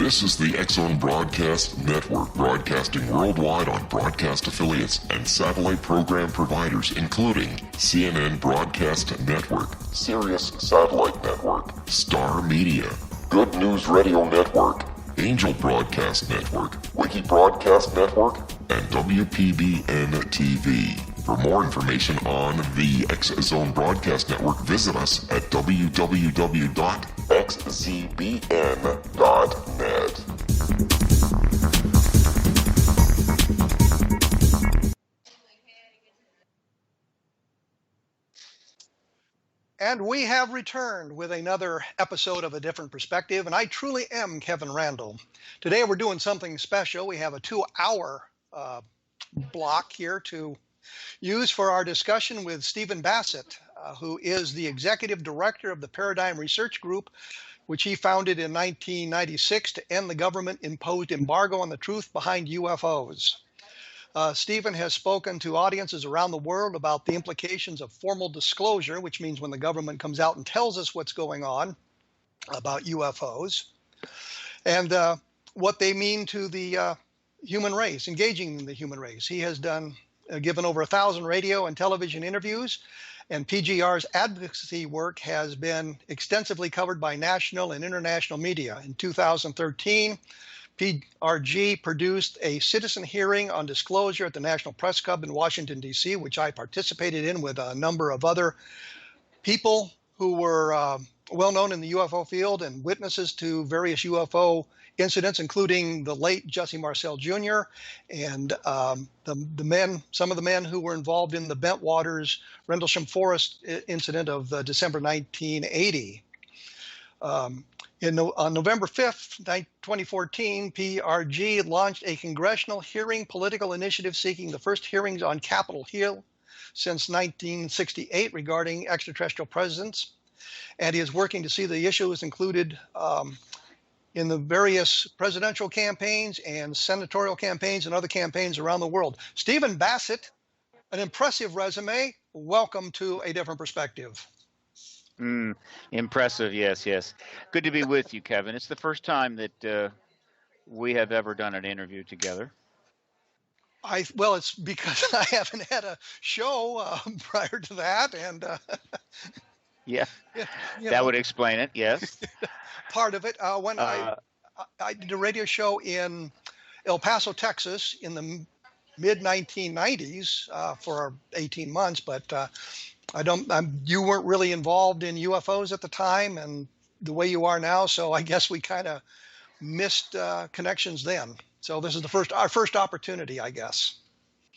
This is the X-Zone Broadcast Network, broadcasting worldwide on broadcast affiliates and satellite program providers, including CNN Broadcast Network, Sirius Satellite Network, Star Media, Good News Radio Network, Angel Broadcast Network, Wiki Broadcast Network, and WPBN TV. For more information on the X-Zone Broadcast Network, visit us at www.xzbn.net. And we have returned with another episode of A Different Perspective, and I truly am Kevin Randle. Today we're doing something special. We have a 2-hour block here to use for our discussion with Stephen Bassett, who is the executive director of the Paradigm Research Group, which he founded in 1996 to end the government-imposed embargo on the truth behind UFOs. Stephen has spoken to audiences around the world about the implications of formal disclosure, which means when the government comes out and tells us what's going on about UFOs, and what they mean to the human race, engaging in the human race. He has given over 1,000 radio and television interviews, and PGR's advocacy work has been extensively covered by national and international media. In 2013, PRG produced a citizen hearing on disclosure at the National Press Club in Washington, D.C., which I participated in with a number of other people who were well known in the UFO field and witnesses to various UFO incidents, including the late Jesse Marcel Jr. and some of the men who were involved in the Bentwaters Rendlesham Forest incident of December 1980. On November 5th, 2014, PRG launched a Congressional Hearing political initiative seeking the first hearings on Capitol Hill since 1968 regarding extraterrestrial presence. And he is working to see the issues included in the various presidential campaigns and senatorial campaigns and other campaigns around the world. Stephen Bassett, an impressive resume. Welcome to A Different Perspective. Impressive, yes. Good to be with you, Kevin. It's the first time that we have ever done an interview together. Well, it's because I haven't had a show prior to that, and yeah, that would explain it. Yes, part of it. When I did a radio show in El Paso, Texas, in the mid 1990s for 18 months, but you weren't really involved in UFOs at the time, and the way you are now. So I guess we kind of missed connections then. So this is our first opportunity, I guess.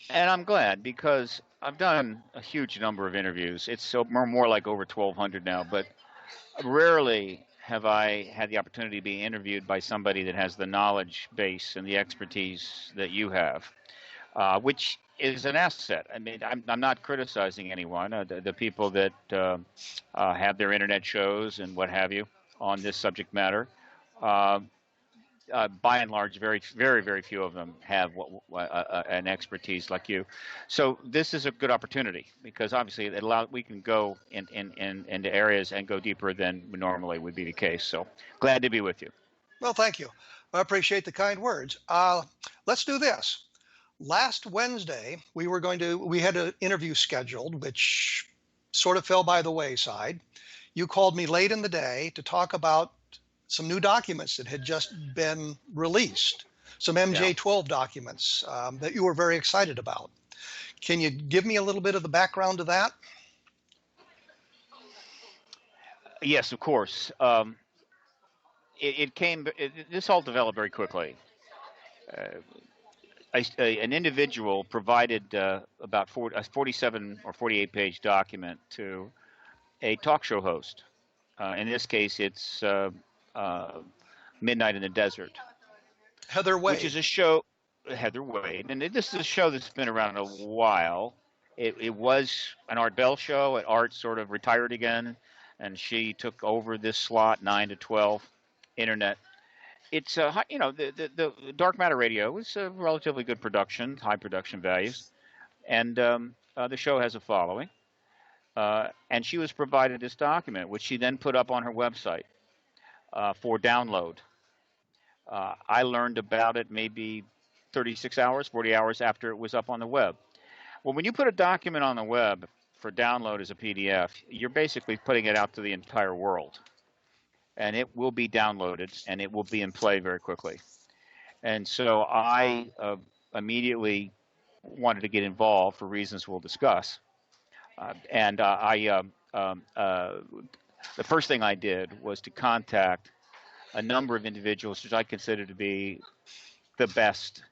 And I'm glad, because I've done a huge number of interviews. It's more like over 1,200 now, but rarely have I had the opportunity to be interviewed by somebody that has the knowledge base and the expertise that you have, which is an asset. I mean, I'm not criticizing anyone. The people that have their internet shows and what have you on this subject matter, by and large, very, very, very few of them have an expertise like you. So this is a good opportunity, because obviously we can go into areas and go deeper than normally would be the case. So glad to be with you. Well, thank you. I appreciate the kind words. Let's do this. Last Wednesday, we had an interview scheduled, which sort of fell by the wayside. You called me late in the day to talk about some new documents that had just been released, some MJ-12 documents that you were very excited about. Can you give me a little bit of the background to that? Yes, of course. This all developed very quickly. An individual provided about a 47 or 48-page document to a talk show host. In this case, it's Midnight in the Desert. Heather Wade. Which is a show, Heather Wade. And this is a show that's been around a while. It was an Art Bell show. Art sort of retired again, and she took over this slot, 9 to 12, internet. It's the dark matter radio is a relatively good production, high production values, and the show has a following. And she was provided this document, which she then put up on her website for download. I learned about it maybe 36 hours, 40 hours after it was up on the web. Well, when you put a document on the web for download as a PDF, you're basically putting it out to the entire world. And it will be downloaded, and it will be in play very quickly. And so I immediately wanted to get involved for reasons we'll discuss. The first thing I did was to contact a number of individuals which I consider to be the best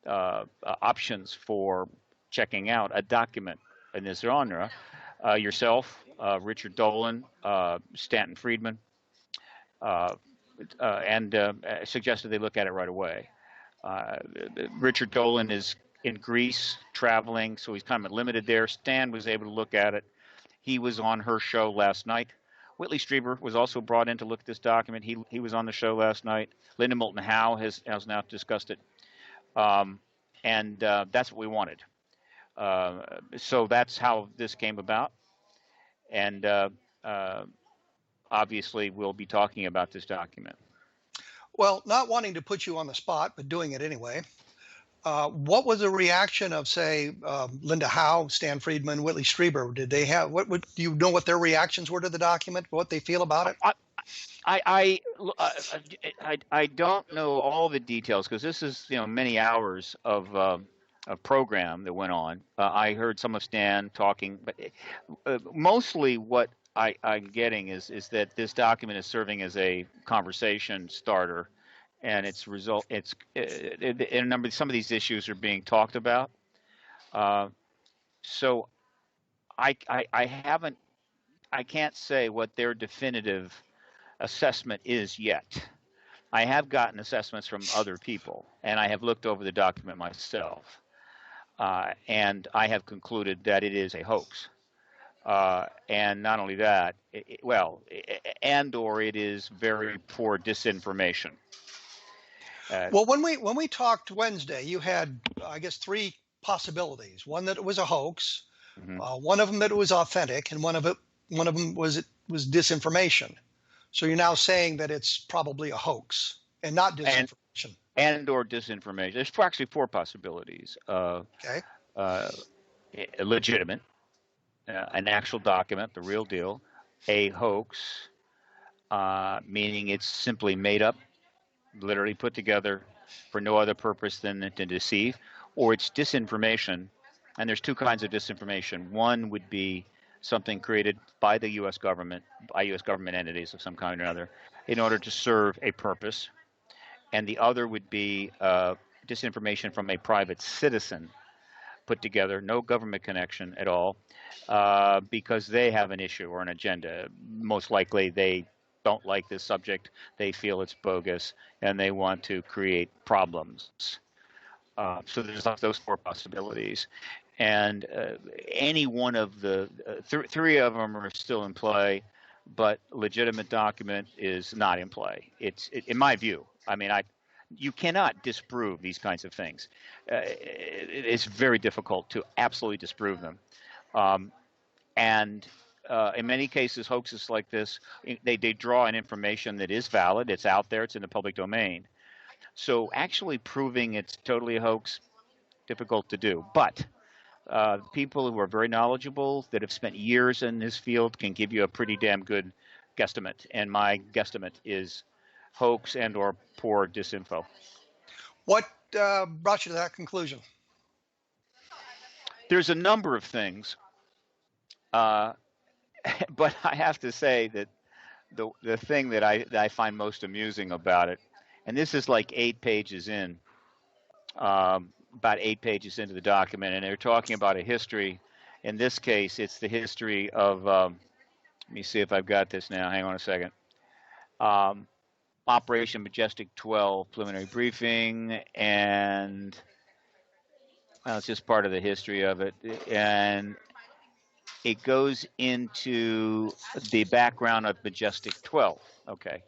options for checking out a document in this genre. Yourself, Richard Dolan, Stanton Friedman, and suggested they look at it right away. Richard Dolan is in Greece traveling, so he's kind of limited there. Stan was able to look at it. He was on her show last night. Whitley Strieber was also brought in to look at this document. He was on the show last night. Linda Moulton Howe has now discussed it. And that's what we wanted. So that's how this came about. And obviously, we'll be talking about this document. Well, not wanting to put you on the spot, but doing it anyway. What was the reaction of, say, Linda Howe, Stan Friedman, Whitley Strieber? Did they have do you know what their reactions were to the document? What they feel about it? I don't know all the details because this is many hours of a program that went on. I heard some of Stan talking, but mostly what I'm getting is that this document is serving as a conversation starter, and some of these issues are being talked about. So I can't say what their definitive assessment is yet. I have gotten assessments from other people, and I have looked over the document myself, and I have concluded that it is a hoax. And not only that, it is very poor disinformation. Well, when we talked Wednesday, you had, I guess, three possibilities. One that it was a hoax, one of them that it was authentic, and one of them was disinformation. So you're now saying that it's probably a hoax and not disinformation. Or disinformation. There's actually four possibilities. Okay. Legitimate, an actual document, the real deal. A hoax, meaning it's simply made up, literally put together for no other purpose than to deceive. Or it's disinformation, and there's two kinds of disinformation. One would be something created by the U.S. government, by U.S. government entities of some kind or another, in order to serve a purpose. And the other would be disinformation from a private citizen put together, no government connection at all, because they have an issue or an agenda. Most likely they don't like this subject, they feel it's bogus, and they want to create problems. So there's those four possibilities. And any one of the three of them are still in play, but legitimate document is not in play. It's in my view. I mean, you cannot disprove these kinds of things. It's very difficult to absolutely disprove them. And in many cases, hoaxes like this, they draw on information that is valid. It's out there. It's in the public domain. So actually proving it's totally a hoax, difficult to do. But people who are very knowledgeable, that have spent years in this field, can give you a pretty damn good guesstimate. And my guesstimate is hoax and or poor disinfo. What brought you to that conclusion? There's a number of things, but I have to say that the thing that I find most amusing about it, and this is like 8 pages in, about 8 pages into the document, and they're talking about a history. In this case, it's the history of, let me see if I've got this now. Hang on a second. Operation MJ-12 preliminary briefing, and it's just part of the history of it. And it goes into the background of MJ-12. Okay.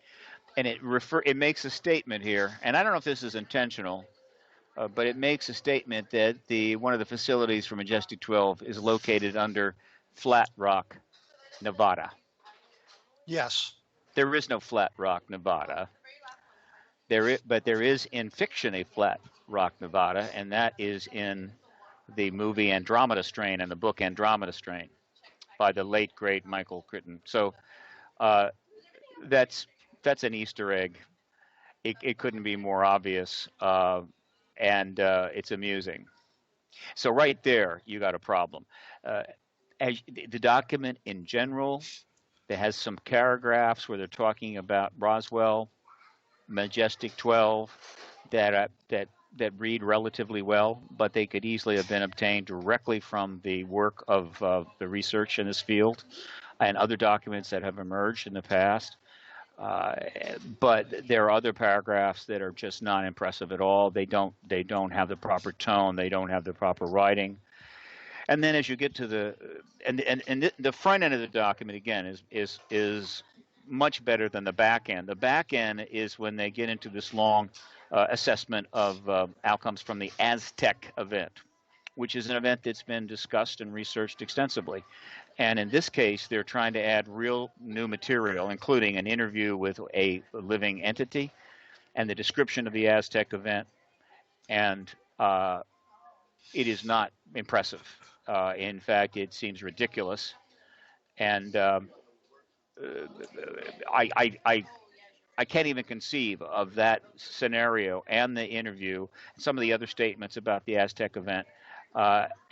And it makes a statement here, and I don't know if this is intentional, but it makes a statement that one of the facilities for MJ-12 is located under Flat Rock, Nevada. Yes. There is no Flat Rock, Nevada. But there is in fiction a flat rock Nevada, and that is in the movie Andromeda Strain and the book Andromeda Strain by the late great Michael Crichton. So uh, that's an Easter egg. It couldn't be more obvious, and it's amusing. So right there, you got a problem. Uh, as the document in general, that has some paragraphs where they're talking about Roswell, Majestic 12, that read relatively well, but they could easily have been obtained directly from the work of the research in this field and other documents that have emerged in the past. Uh, but there are other paragraphs that are just not impressive at all. They don't have the proper tone. They don't have the proper writing. And then as you get to the front end of the document again is much better than the back end. The back end is when they get into this long assessment of outcomes from the Aztec event, which is an event that's been discussed and researched extensively. And in this case, they're trying to add real new material, including an interview with a living entity and the description of the Aztec event. And it is not impressive. In fact, it seems ridiculous. And I, I, I, I can't even conceive of that scenario and the interview, some of the other statements about the Aztec event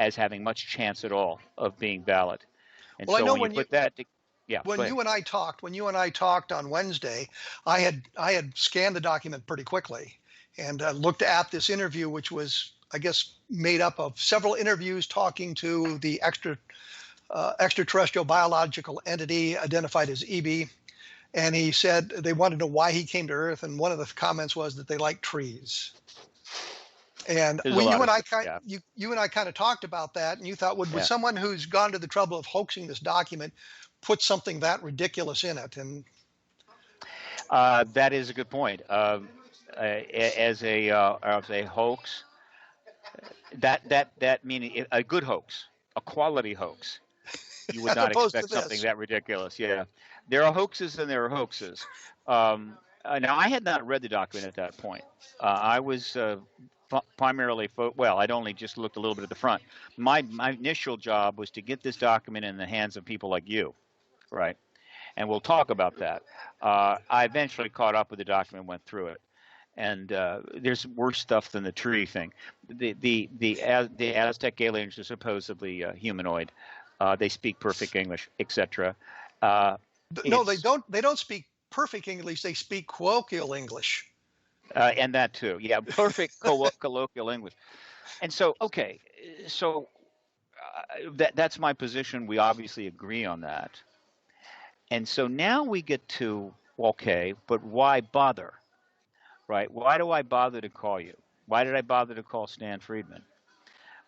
as having much chance at all of being valid. And Well, I so know when you put that, yeah, go when ahead. you and I talked on Wednesday, I had scanned the document pretty quickly and looked at this interview, which was, I guess, made up of several interviews talking to the extraterrestrial biological entity identified as EB. And he said they wanted to know why he came to Earth, and one of the comments was that they like trees. And There's a lot of stuff. Yeah, you and I kind of talked about that, and you thought, would yeah. someone who's gone to the trouble of hoaxing this document put something that ridiculous in it? And That is a good point. As a hoax, that meaning a good hoax, a quality hoax, you would as not opposed to expect something this, that ridiculous. Yeah, there are hoaxes and there are hoaxes. Now, I had not read the document at that point. I was primarily, well, I'd only just looked a little bit at the front. My initial job was to get this document in the hands of people like you, right? And we'll talk about that. I eventually caught up with the document, went through it, and there's worse stuff than the tree thing. The Aztec aliens are supposedly humanoid. They speak perfect English, etc. no, It's they don't speak perfect English. They speak colloquial English. and that too, yeah, perfect colloquial English. And so, okay, so that's my position. We obviously agree on that. And so now we get to okay, but why bother, right? Why do I bother to call you? Why did I bother to call Stan Friedman?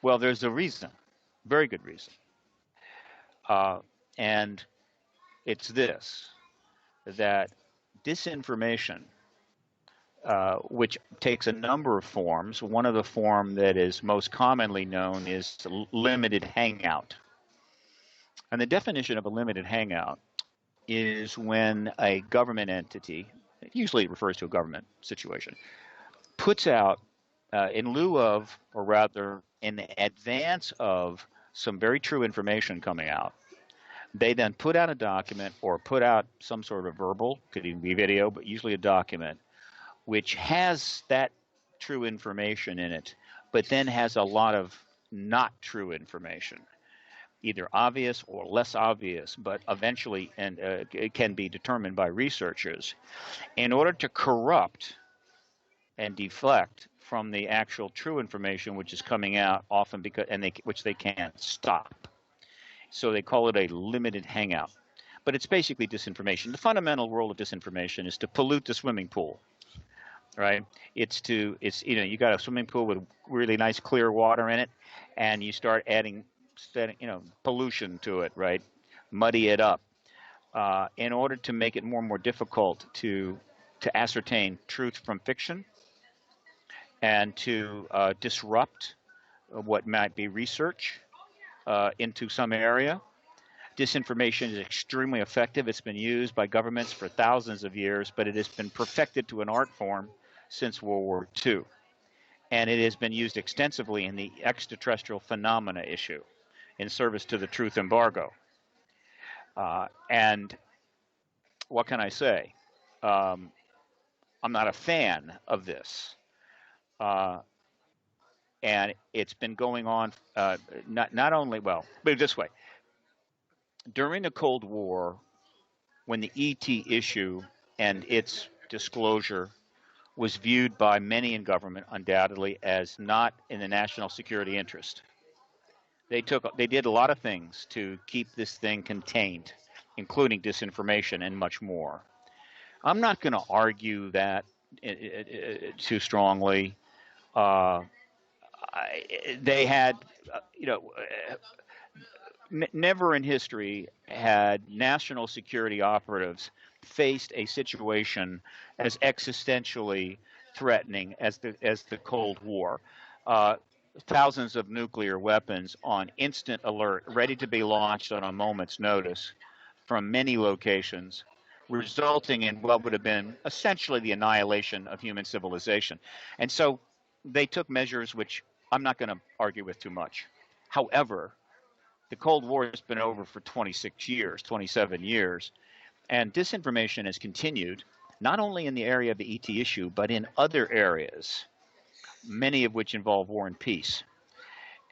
Well, there's a reason, very good reason, and it's this: that disinformation, which takes a number of forms. One of the form that is most commonly known is limited hangout. And the definition of a limited hangout is when a government entity, usually it refers to a government situation, puts out, in lieu of, or rather in advance of some very true information coming out, they then put out a document or put out some sort of verbal, could even be video, but usually a document, which has that true information in it, but then has a lot of not true information, either obvious or less obvious, but eventually and it can be determined by researchers in order to corrupt and deflect from the actual true information which is coming out often which they can't stop. So they call it a limited hangout. But it's basically disinformation. The fundamental role of disinformation is to pollute the swimming pool, right? It's you got a swimming pool with really nice clear water in it, and you start adding pollution to it, right? Muddy it up in order to make it more and more difficult to ascertain truth from fiction and to disrupt what might be research into some area. Disinformation is extremely effective. It's been used by governments for thousands of years, but it has been perfected to an art form since World War II. And it has been used extensively in the extraterrestrial phenomena issue in service to the truth embargo. And what can I say? I'm not a fan of this. And it's been going on not only, well, put it this way. During the Cold War, when the ET issue and its disclosure was viewed by many in government undoubtedly as not in the national security interest, they did a lot of things to keep this thing contained, including disinformation and much more. I'm not going to argue that too strongly. They had, never in history had national security operatives faced a situation as existentially threatening as the Cold War. Thousands of nuclear weapons on instant alert, ready to be launched on a moment's notice from many locations, resulting in what would have been essentially the annihilation of human civilization. And so they took measures which I'm not going to argue with too much. However, the Cold War has been over for 26 years, 27 years, and disinformation has continued, not only in the area of the ET issue, but in other areas, many of which involve war and peace.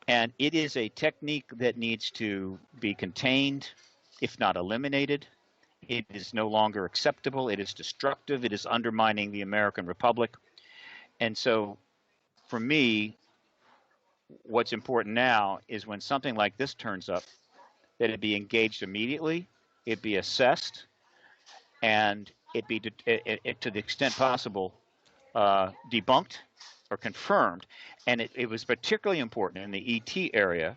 And it is a technique that needs to be contained, if not eliminated. It is no longer acceptable. It is destructive. It is undermining the American Republic. And so, for me, what's important now is when something like this turns up, that it be engaged immediately, it be assessed, and it be, to the extent possible, debunked or confirmed. And it was particularly important in the ET area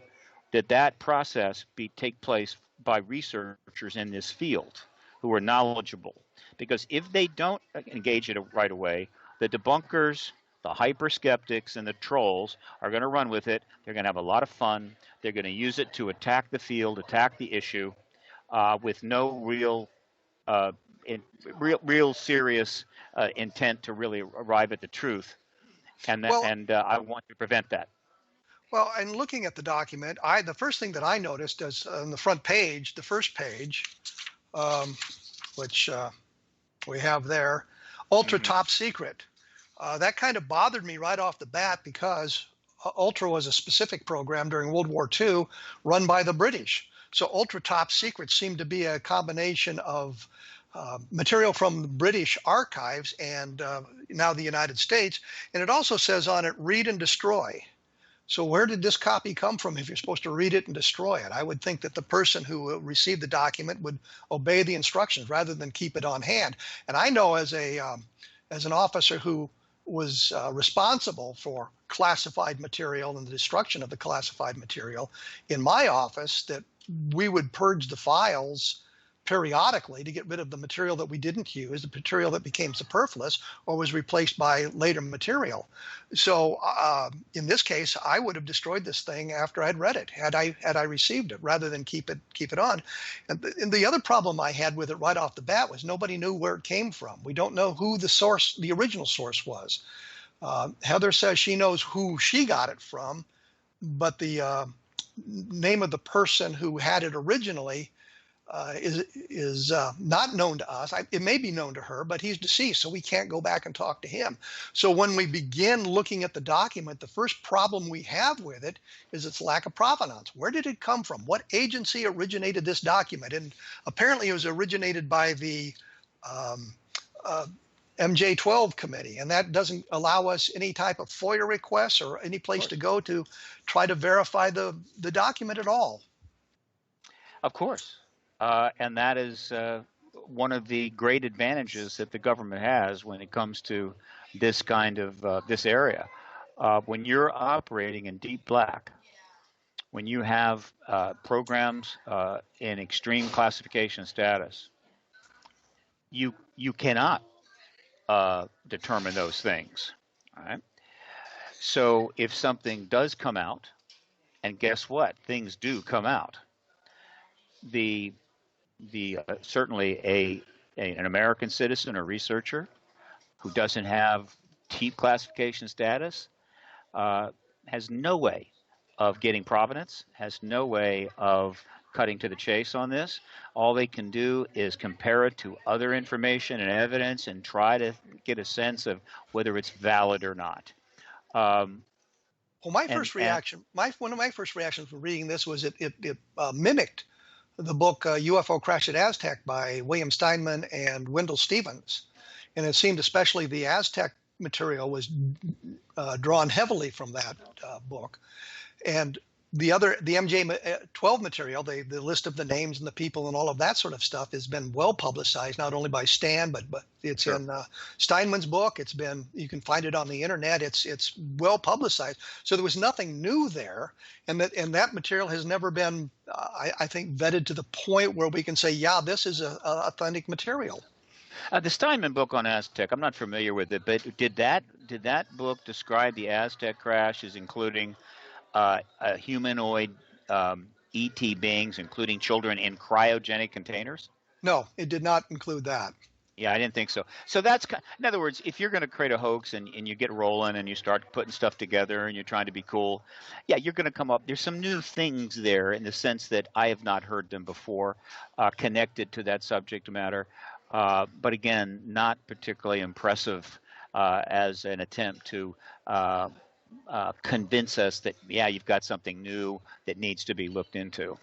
that process take place by researchers in this field who are knowledgeable. Because if they don't engage it right away, the debunkers, the hyper-skeptics, and the trolls are going to run with it. They're going to have a lot of fun. They're going to use it to attack the field, attack the issue, with no real serious intent to really arrive at the truth. And I want to prevent that. Well, and looking at the document, the first thing that I noticed is on the front page, the first page, which we have there, ultra top secret. That kind of bothered me right off the bat because Ultra was a specific program during World War II run by the British. So ultra top secret seemed to be a combination of material from the British archives and now the United States. And it also says on it, read and destroy. So where did this copy come from if you're supposed to read it and destroy it? I would think that the person who received the document would obey the instructions rather than keep it on hand. And I know as an officer who was responsible for classified material and the destruction of the classified material in my office, that we would purge the files periodically to get rid of the material that we didn't use, the material that became superfluous or was replaced by later material. So in this case, I would have destroyed this thing after I'd read it, had I received it, rather than keep it on. And the other problem I had with it right off the bat was nobody knew where it came from. We don't know who the original source was. Heather says she knows who she got it from, but the name of the person who had it originally is not known to us. It may be known to her, but he's deceased, so we can't go back and talk to him. So when we begin looking at the document, the first problem we have with it is its lack of provenance. Where did it come from? What agency originated this document? And apparently it was originated by the MJ-12 committee, and that doesn't allow us any type of FOIA requests or any place to go to try to verify the document at all. Of course. And that is one of the great advantages that the government has when it comes to this kind of this area. When you're operating in deep black, when you have programs in extreme classification status, you cannot determine those things. All right. So if something does come out, and guess what? Things do come out. Certainly an American citizen or researcher who doesn't have Chief classification status, has no way of getting provenance, has no way of cutting to the chase on this. All they can do is compare it to other information and evidence and try to get a sense of whether it's valid or not. Well, my And first reaction, one of my first reactions when reading this was it mimicked the book UFO Crash at Aztec by William Steinman and Wendell Stevens. And it seemed especially the Aztec material was drawn heavily from that book. And the MJ-12 material, the list of the names and the people and all of that sort of stuff has been well publicized, not only by Stan, but it's Sure. in Steinman's book. You can find it on the internet. It's well publicized. So there was nothing new there. And that material has never been, I think, vetted to the point where we can say, yeah, this is a authentic material. The Steinman book on Aztec, I'm not familiar with it, but did that book describe the Aztec crash as including humanoid ET beings, including children, in cryogenic containers? No, it did not include that. Yeah, I didn't think so. So that's, in other words, if you're going to create a hoax and you get rolling and you start putting stuff together and you're trying to be cool, yeah, you're going to come up. There's some new things there in the sense that I have not heard them before, connected to that subject matter. But again, not particularly impressive as an attempt to convince us that, yeah, you've got something new that needs to be looked into.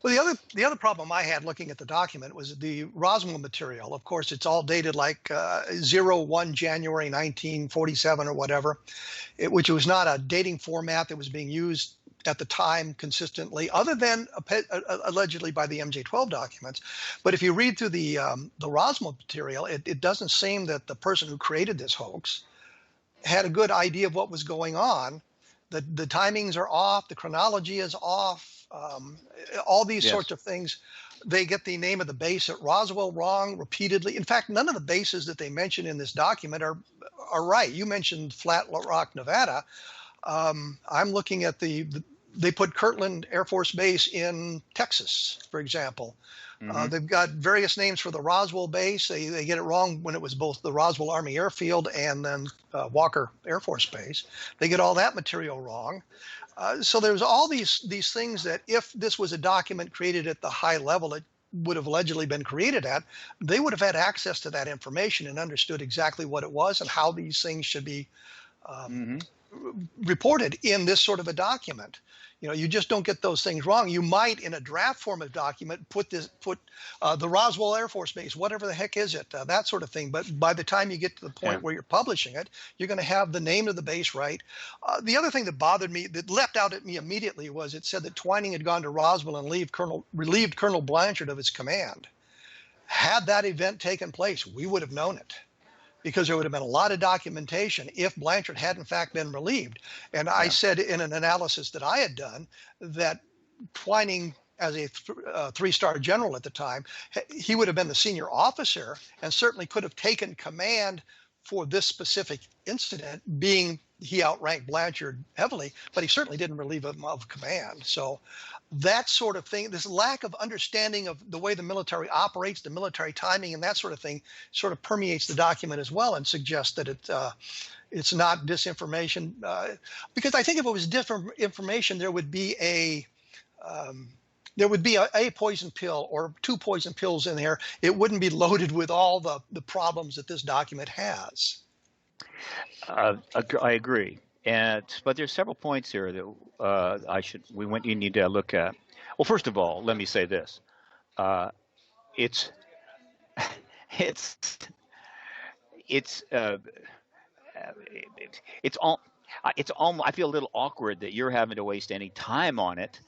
Well, the other problem I had looking at the document was the Roswell material. Of course, it's all dated like 01 January 1947 or whatever, which was not a dating format that was being used at the time consistently, other than allegedly by the MJ-12 documents. But if you read through the Roswell material, it doesn't seem that the person who created this hoax had a good idea of what was going on. The timings are off, the chronology is off, all these Yes. sorts of things. They get the name of the base at Roswell wrong repeatedly. In fact, none of the bases that they mention in this document are right. You mentioned Flat Rock, Nevada. I'm looking at they put Kirtland Air Force Base in Texas, for example. Mm-hmm. They've got various names for the Roswell base. They get it wrong when it was both the Roswell Army Airfield and then Walker Air Force Base. They get all that material wrong. So there's all these things that if this was a document created at the high level it would have allegedly been created at, they would have had access to that information and understood exactly what it was and how these things should be reported in this sort of a document. You know, you just don't get those things wrong. You might, in a draft form of document, put the Roswell Air Force Base, whatever the heck is it, that sort of thing. But by the time you get to the point where you're publishing it, you're going to have the name of the base right. The other thing that bothered me, that leapt out at me immediately, was it said that Twining had gone to Roswell and relieved Colonel Blanchard of his command. Had that event taken place, we would have known it, because there would have been a lot of documentation if Blanchard had in fact been relieved. And I said in an analysis that I had done that Twining, as a three-star general at the time, he would have been the senior officer and certainly could have taken command for this specific incident, being he outranked Blanchard heavily, but he certainly didn't relieve him of command. So that sort of thing, this lack of understanding of the way the military operates, the military timing and that sort of thing, sort of permeates the document as well and suggests that it's not disinformation. Because I think if it was different information, there would be a poison pill or two poison pills in there. It wouldn't be loaded with all the problems that this document has. I agree. But there's several points here that you need to look at. Well, first of all, let me say this: it's all. I feel a little awkward that you're having to waste any time on it.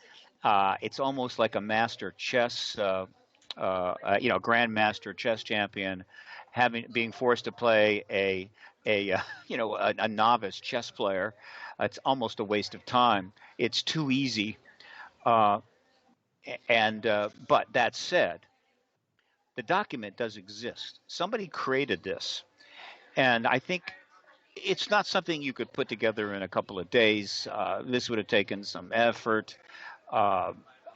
It's almost like a master chess, grandmaster chess champion, being forced to play a novice chess player. It's almost a waste of time. It's too easy. But that said, the document does exist. Somebody created this, and I think it's not something you could put together in a couple of days. This would have taken some effort.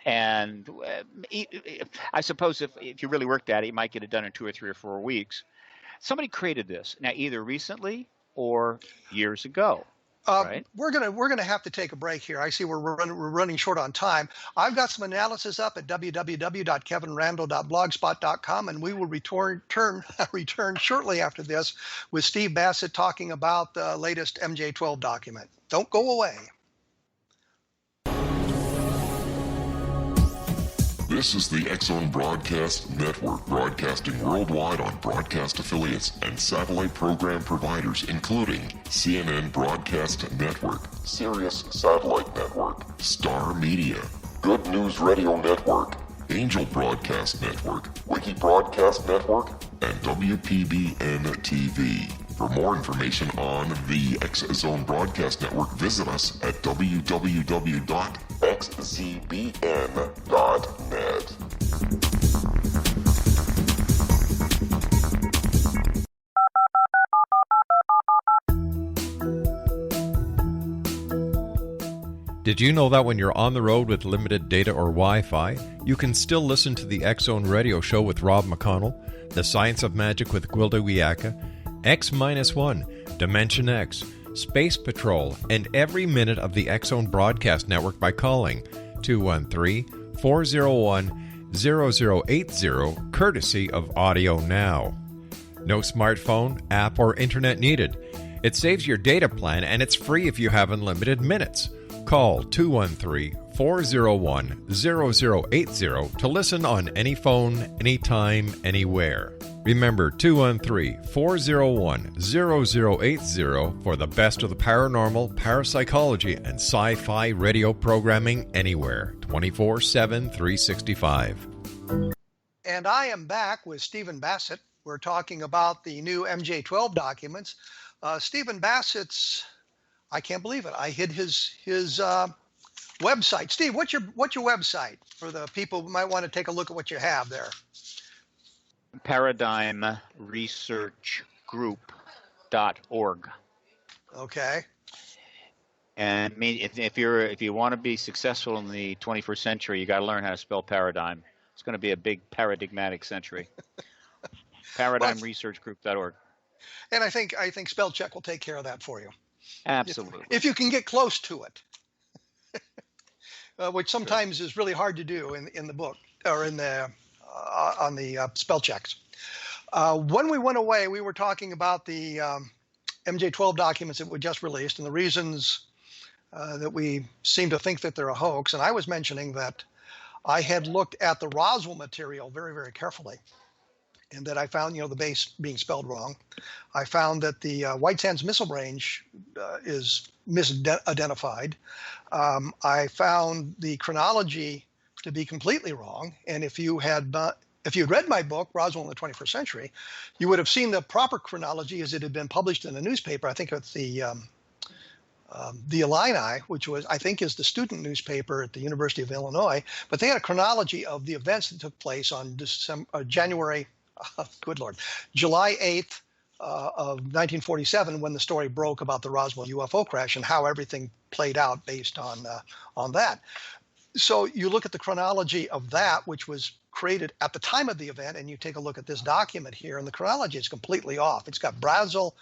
And I suppose if you really worked at it, you might get it done in 2 or 3 or 4 weeks. Somebody created this. Now, either recently or years ago. Right. We're gonna have to take a break here. I see we're running short on time. I've got some analysis up at www.kevinrandle.blogspot.com, and we will return shortly after this with Steve Bassett talking about the latest MJ-12 document. Don't go away. This is the X-Zone Broadcast Network, broadcasting worldwide on broadcast affiliates and satellite program providers, including CNN Broadcast Network, Sirius Satellite Network, Star Media, Good News Radio Network, Angel Broadcast Network, Wiki Broadcast Network, and WPBN TV. For more information on the X-Zone Broadcast Network, visit us at www.xzbn.net. Did you know that when you're on the road with limited data or Wi-Fi, you can still listen to the X-Zone Radio Show with Rob McConnell, The Science of Magic with Gwilda Wiyaka, X-1, Dimension X, Space Patrol, and every minute of the X-Zone Broadcast Network by calling 213-401-0080, courtesy of Audio Now. No smartphone, app, or internet needed. It saves your data plan, and it's free if you have unlimited minutes. Call 213-401-0080 to listen on any phone, anytime, anywhere. Remember 213-401-0080 for the best of the paranormal, parapsychology, and sci-fi radio programming anywhere, 24/7, 365. And I am back with Stephen Bassett. We're talking about the new MJ-12 documents. Stephen Bassett's, I can't believe it, I hid his website. Steve, what's your website for the people who might want to take a look at what you have there? ParadigmResearchGroup.org. Okay. And if you want to be successful in the 21st century, you got to learn how to spell paradigm. It's going to be a big paradigmatic century. ParadigmResearchGroup.org. And I think spell check will take care of that for you. Absolutely. If you can get close to it, which sometimes is really hard to do in the book or in the on the spell checks. When we went away, we were talking about the MJ-12 documents that we just released and the reasons that we seem to think that they're a hoax. And I was mentioning that I had looked at the Roswell material very, very carefully, and that I found, the base being spelled wrong. I found that the White Sands Missile Range is misidentified. I found the chronology to be completely wrong. And if you had read my book, Roswell in the 21st Century, you would have seen the proper chronology as it had been published in a newspaper. I think it's the Illini, which I think is the student newspaper at the University of Illinois. But they had a chronology of the events that took place on July 8th of 1947, when the story broke about the Roswell UFO crash and how everything played out based on that. So you look at the chronology of that, which was created at the time of the event, and you take a look at this document here, and the chronology is completely off. It's got Brazel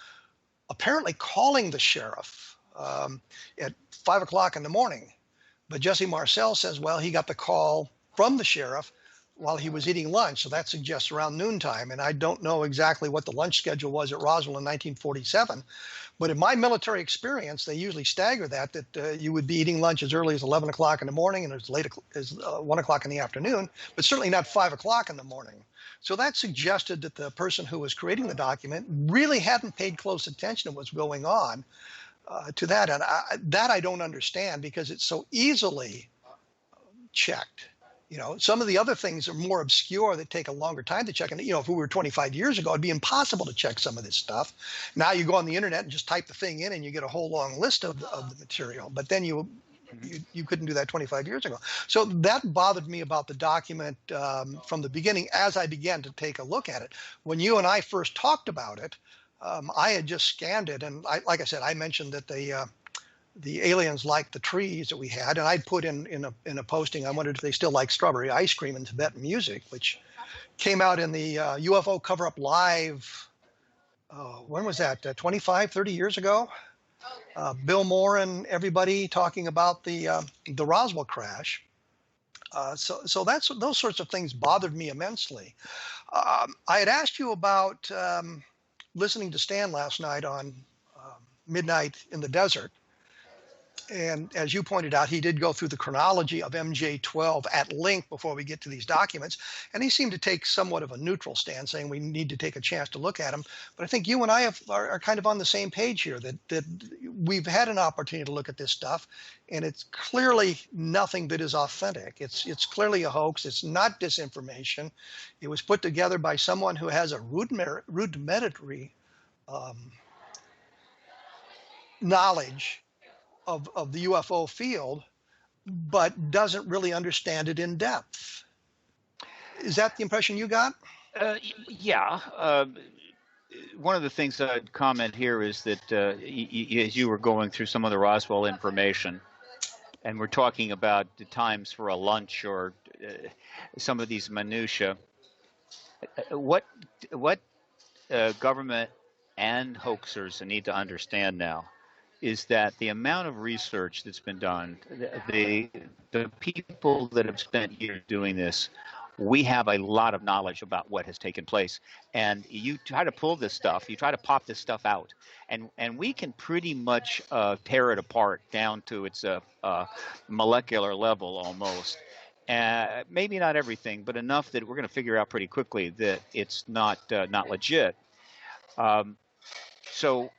apparently calling the sheriff at 5 o'clock in the morning, but Jesse Marcel says, well, he got the call from the sheriff while he was eating lunch, so that suggests around noontime. And I don't know exactly what the lunch schedule was at Roswell in 1947, but in my military experience, they usually stagger that you would be eating lunch as early as 11 o'clock in the morning and as late as 1 o'clock in the afternoon, but certainly not 5 o'clock in the morning. So that suggested that the person who was creating the document really hadn't paid close attention to what's going on to that. And I don't understand, because it's so easily checked. Some of the other things are more obscure that take a longer time to check. And, if we were 25 years ago, it'd be impossible to check some of this stuff. Now you go on the internet and just type the thing in and you get a whole long list of the material. But then you couldn't do that 25 years ago. So that bothered me about the document from the beginning as I began to take a look at it. When you and I first talked about it, I had just scanned it. And like I said, I mentioned that the aliens liked the trees that we had, and I'd put in a posting, I wondered if they still like strawberry ice cream and Tibetan music, which came out in the UFO Cover-Up Live when was that? 25, 30 years ago? Bill Moore and everybody talking about the Roswell crash. So those sorts of things bothered me immensely. I had asked you about listening to Stan last night on Midnight in the Desert. And as you pointed out, he did go through the chronology of MJ-12 at length before we get to these documents. And he seemed to take somewhat of a neutral stand, saying we need to take a chance to look at them. But I think you and I are kind of on the same page here, that we've had an opportunity to look at this stuff, and it's clearly nothing that is authentic. It's clearly a hoax. It's not disinformation. It was put together by someone who has a rudimentary knowledge of the UFO field, but doesn't really understand it in depth. Is that the impression you got? Yeah. One of the things I'd comment here is that as you were going through some of the Roswell information, and we're talking about the times for a lunch or some of these minutiae, what government and hoaxers need to understand now is that the amount of research that's been done, the people that have spent years doing this, we have a lot of knowledge about what has taken place. And you try to pull this stuff, you try to pop this stuff out, and we can pretty much tear it apart down to its molecular level almost. Maybe not everything, but enough that we're going to figure out pretty quickly that it's not legit. So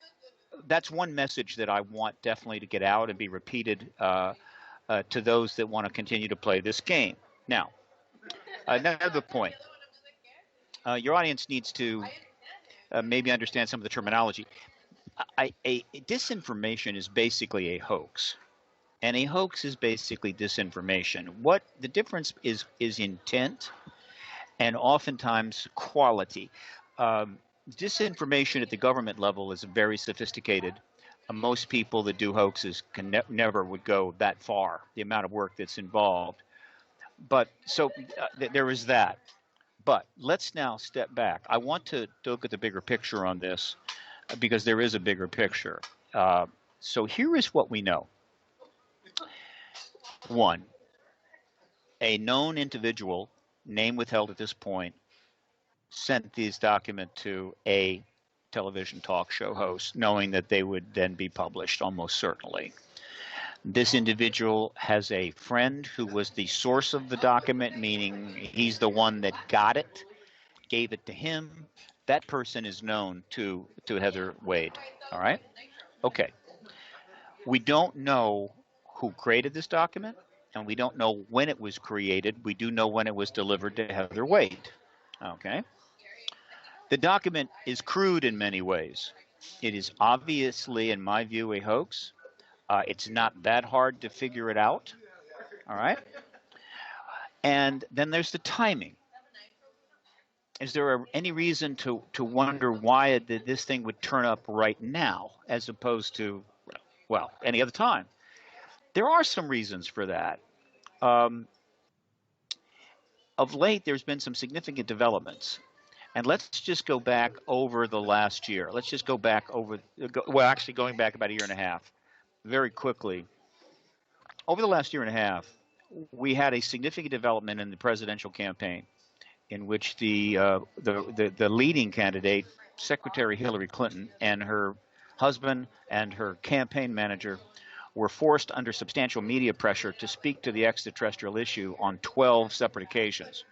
that's one message that I want definitely to get out and be repeated to those that want to continue to play this game. Now, another point. Your audience needs to maybe understand some of the terminology. Disinformation is basically a hoax. And a hoax is basically disinformation. What the difference is intent and oftentimes quality. Disinformation at the government level is very sophisticated. Most people that do hoaxes can never would go that far, the amount of work that's involved. But so there is that. But let's now step back. I want to look at the bigger picture on this because there is a bigger picture. So here is what we know. One, a known individual, name withheld at this point, sent these documents to a television talk show host, knowing that they would then be published almost certainly. This individual has a friend who was the source of the document, meaning he's the one that got it, gave it to him. That person is known to Heather Wade. All right? Okay. We don't know who created this document, and we don't know when it was created. We do know when it was delivered to Heather Wade. Okay? The document is crude in many ways. It is obviously, in my view, a hoax. It's not that hard to figure it out. All right? And then there's the timing. Is there any reason to wonder why this thing would turn up right now as opposed to, well, any other time? There are some reasons for that. Of late, there's been some significant developments. And let's just go back over the last year. Let's just go back going back about a year and a half, very quickly. Over the last year and a half, we had a significant development in the presidential campaign in which the leading candidate, Secretary Hillary Clinton, and her husband and her campaign manager were forced under substantial media pressure to speak to the extraterrestrial issue on 12 separate occasions,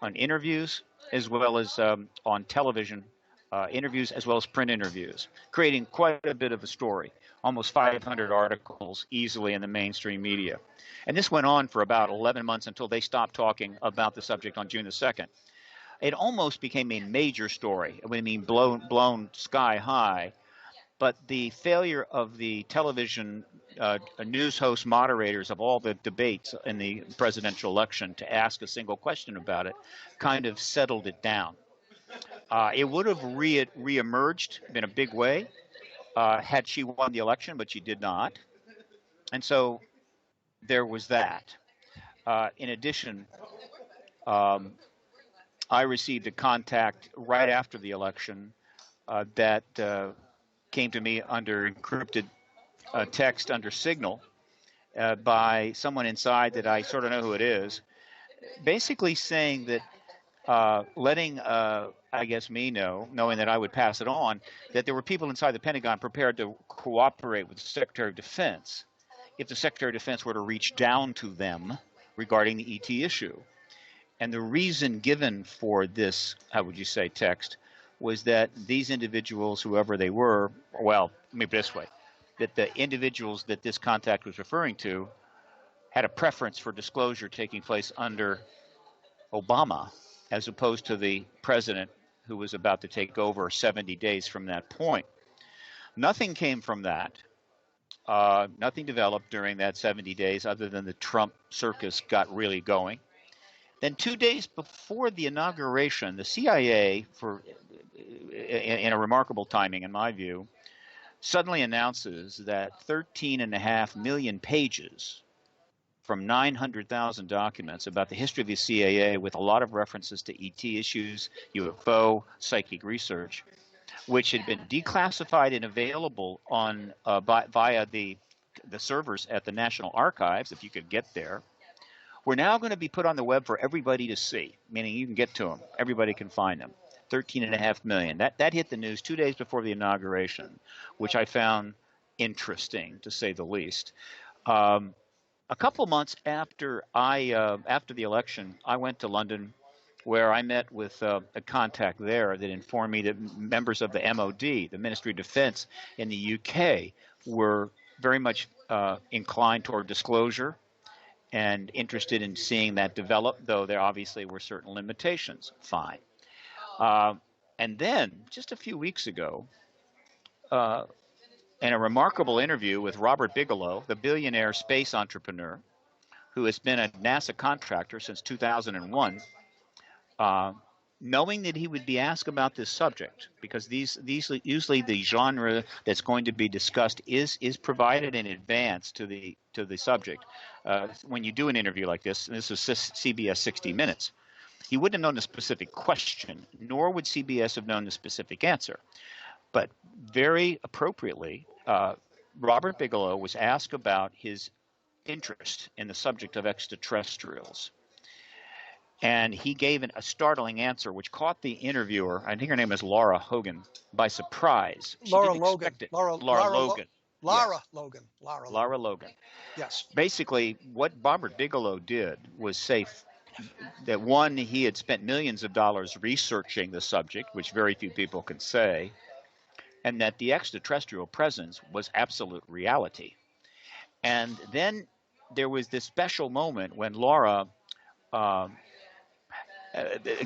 on interviews as well as on television interviews as well as print interviews, creating quite a bit of a story, almost 500 articles easily in the mainstream media. And this went on for about 11 months until they stopped talking about the subject on June the 2nd. It almost became a major story. I mean, blown sky high. But the failure of the television news host moderators of all the debates in the presidential election to ask a single question about it kind of settled it down. It would have reemerged in a big way had she won the election, but she did not. And so there was that. In addition, I received a contact right after the election that came to me under encrypted text under Signal by someone inside that I sort of know who it is, basically saying that letting, I guess, me know, knowing that I would pass it on, that there were people inside the Pentagon prepared to cooperate with the Secretary of Defense if the Secretary of Defense were to reach down to them regarding the ET issue. And the reason given for this, how would you say, text, was that these individuals, whoever they were, well, let me put it this way, that the individuals that this contact was referring to had a preference for disclosure taking place under Obama, as opposed to the president who was about to take over 70 days from that point. Nothing came from that. Nothing developed during that 70 days other than the Trump circus got really going. Then 2 days before the inauguration, the CIA, in a remarkable timing in my view, suddenly announces that 13.5 million pages from 900,000 documents about the history of the CIA, with a lot of references to ET issues, UFO, psychic research, which had been declassified and available on via the servers at the National Archives, if you could get there, we're now going to be put on the web for everybody to see, meaning you can get to them. Everybody can find them. 13.5 million. That hit the news 2 days before the inauguration, which I found interesting, to say the least. A couple months after after the election, I went to London, where I met with a contact there that informed me that members of the MOD, the Ministry of Defense in the UK, were very much inclined toward disclosure and interested in seeing that develop, though there obviously were certain limitations. Fine. And then, just a few weeks ago, in a remarkable interview with Robert Bigelow, the billionaire space entrepreneur, who has been a NASA contractor since 2001, knowing that he would be asked about this subject, because these usually the genre that's going to be discussed is provided in advance to the subject. When you do an interview like this, and this is CBS 60 Minutes, he wouldn't have known the specific question, nor would CBS have known the specific answer. But very appropriately, Robert Bigelow was asked about his interest in the subject of extraterrestrials. And he gave a startling answer, which caught the interviewer, I think her name is Laura Hogan, by surprise. Laura Logan. Laura Logan. Laura Logan. Yes. Basically, what Robert Bigelow did was say that, one, he had spent millions of dollars researching the subject, which very few people can say, and that the extraterrestrial presence was absolute reality. And then there was this special moment when Laura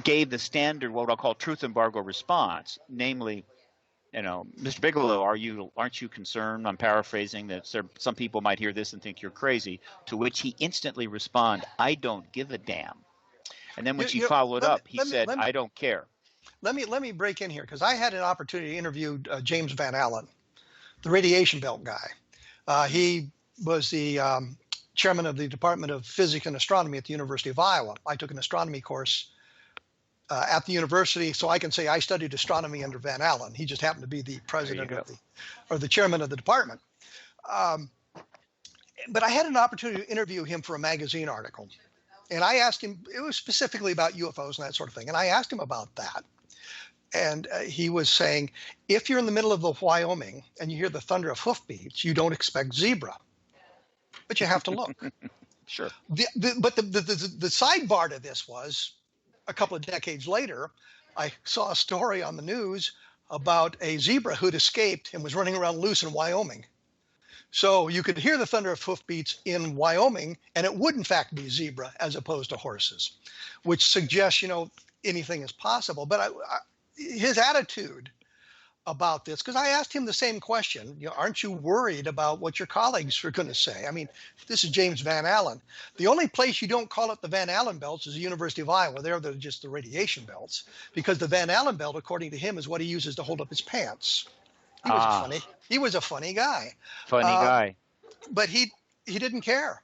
gave the standard, what I'll call truth embargo response, namely, Mr. Bigelow, aren't you concerned? I'm paraphrasing, that some people might hear this and think you're crazy. To which he instantly responded, "I don't give a damn." And then when she followed up, he said, "I don't care." Let me break in here, because I had an opportunity to interview James Van Allen, the radiation belt guy. He was the chairman of the Department of Physics and Astronomy at the University of Iowa. I took an astronomy course at the university, so I can say I studied astronomy under Van Allen. He just happened to be the president or the chairman of the department. But I had an opportunity to interview him for a magazine article. And I asked him, it was specifically about UFOs and that sort of thing. And I asked him about that. And he was saying, if you're in the middle of the Wyoming and you hear the thunder of hoofbeats, you don't expect zebra. But you have to look. Sure. But the sidebar to this was, a couple of decades later, I saw a story on the news about a zebra who'd escaped and was running around loose in Wyoming. So you could hear the thunder of hoofbeats in Wyoming, and it would in fact be zebra as opposed to horses, which suggests, anything is possible. But his attitude about this, because I asked him the same question, aren't you worried about what your colleagues are going to say? I mean, this is James Van Allen. The only place you don't call it the Van Allen belts is the University of Iowa. They're just the radiation belts, because the Van Allen belt, according to him, is what he uses to hold up his pants. He was a funny guy. Funny guy. But he didn't care.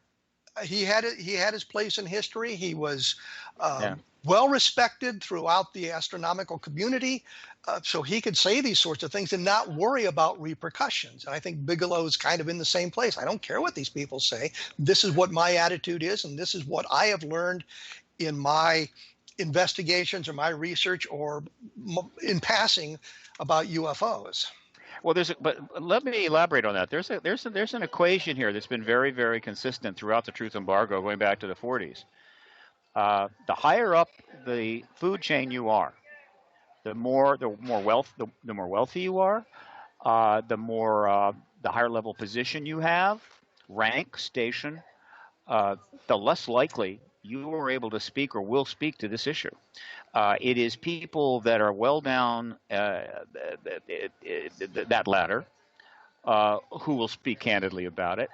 he had his place in history. He was Yeah. well respected throughout the astronomical community, so he could say these sorts of things and not worry about repercussions. And I think Bigelow's kind of in the same place. I don't care what these people say. This is what my attitude is, and this is what I have learned in my investigations or my research or in passing about UFOs. Well, but let me elaborate on that. There's an equation here that's been very, very consistent throughout the truth embargo going back to the 40s. The higher up the food chain you are, the more wealthy you are, the higher level position you have, rank, station, the less likely you are able to speak or will speak to this issue. It is people that are well down that ladder who will speak candidly about it.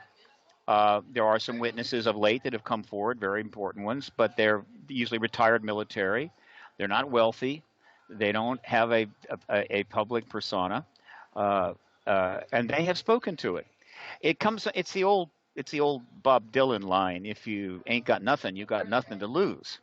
There are some witnesses of late that have come forward, very important ones, but they're usually retired military. They're not wealthy. They don't have a public persona, and they have spoken to it. It's the old Bob Dylan line: "If you ain't got nothing, you got nothing to lose."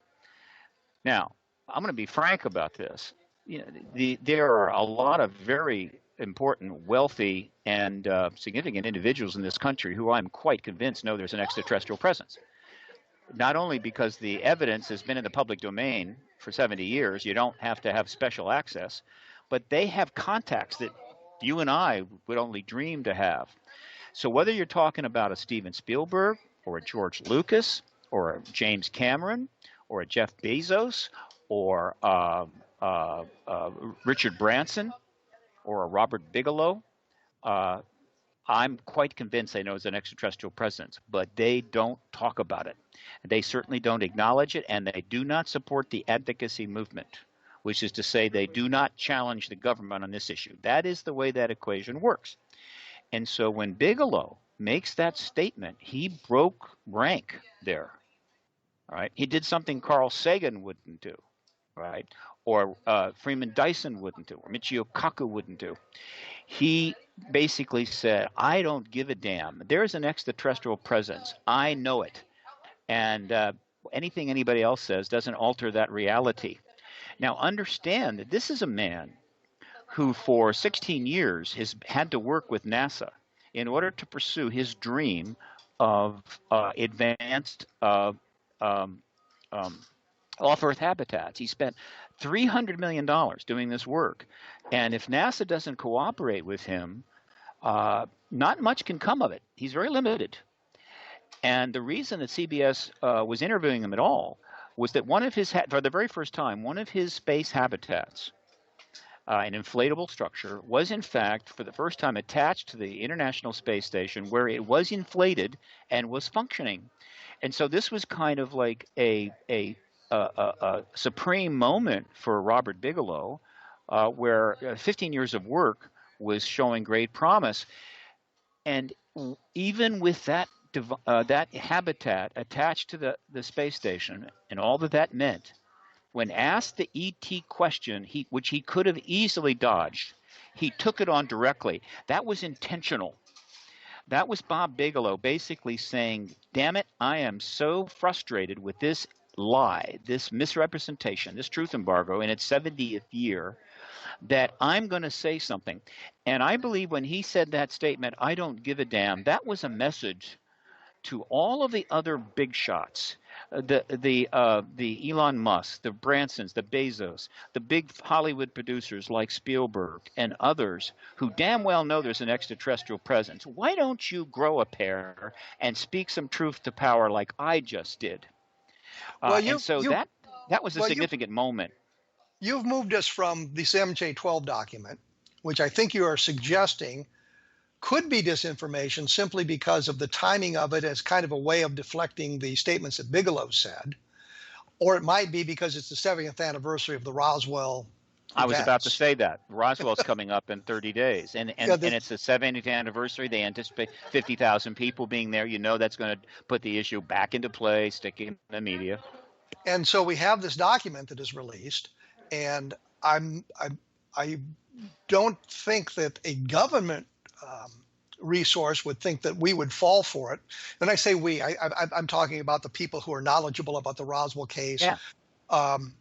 Now, I'm going to be frank about this. There are a lot of very important, wealthy, and significant individuals in this country who I'm quite convinced know there's an extraterrestrial presence. Not only because the evidence has been in the public domain for 70 years, you don't have to have special access, but they have contacts that you and I would only dream to have. So whether you're talking about a Steven Spielberg or a George Lucas or a James Cameron or a Jeff Bezos or Richard Branson or a Robert Bigelow, I'm quite convinced they know it's an extraterrestrial presence, but they don't talk about it. They certainly don't acknowledge it, and they do not support the advocacy movement, which is to say they do not challenge the government on this issue. That is the way that equation works. And so when Bigelow makes that statement, he broke rank there. All right? He did something Carl Sagan wouldn't do, right? Or Freeman Dyson wouldn't do, or Michio Kaku wouldn't do. He basically said, I don't give a damn. There's an extraterrestrial presence. I know it. And anything anybody else says doesn't alter that reality. Now, understand that this is a man who for 16 years has had to work with NASA in order to pursue his dream of advanced off-Earth habitats. He spent $300 million doing this work. And if NASA doesn't cooperate with him, not much can come of it. He's very limited. And the reason that CBS was interviewing him at all was that for the very first time, one of his space habitats, an inflatable structure, was in fact for the first time attached to the International Space Station, where it was inflated and was functioning. And so this was kind of like a supreme moment for Robert Bigelow, where 15 years of work was showing great promise. And even with that habitat attached to the space station and all that meant, when asked the ET question, which he could have easily dodged, he took it on directly. That was intentional. That was Bob Bigelow basically saying, damn it, I am so frustrated with this lie, this misrepresentation, this truth embargo in its 70th year, that I'm going to say something. And I believe when he said that statement, I don't give a damn, that was a message to all of the other big shots, the Elon Musk, the Bransons, the Bezos, the big Hollywood producers like Spielberg and others who damn well know there's an extraterrestrial presence. Why don't you grow a pair and speak some truth to power like I just did? That was a significant moment. You've moved us from this MJ-12 document, which I think you are suggesting could be disinformation simply because of the timing of it as kind of a way of deflecting the statements that Bigelow said, or it might be because it's the 70th anniversary of the Roswell events. I was about to say that. Roswell's coming up in 30 days, and it's the 70th anniversary. They anticipate 50,000 people being there. You know that's going to put the issue back into play, sticking in the media. And so we have this document that is released, and I don't think that a government resource would think that we would fall for it. And I say we, I'm talking about the people who are knowledgeable about the Roswell case. Yeah. I'm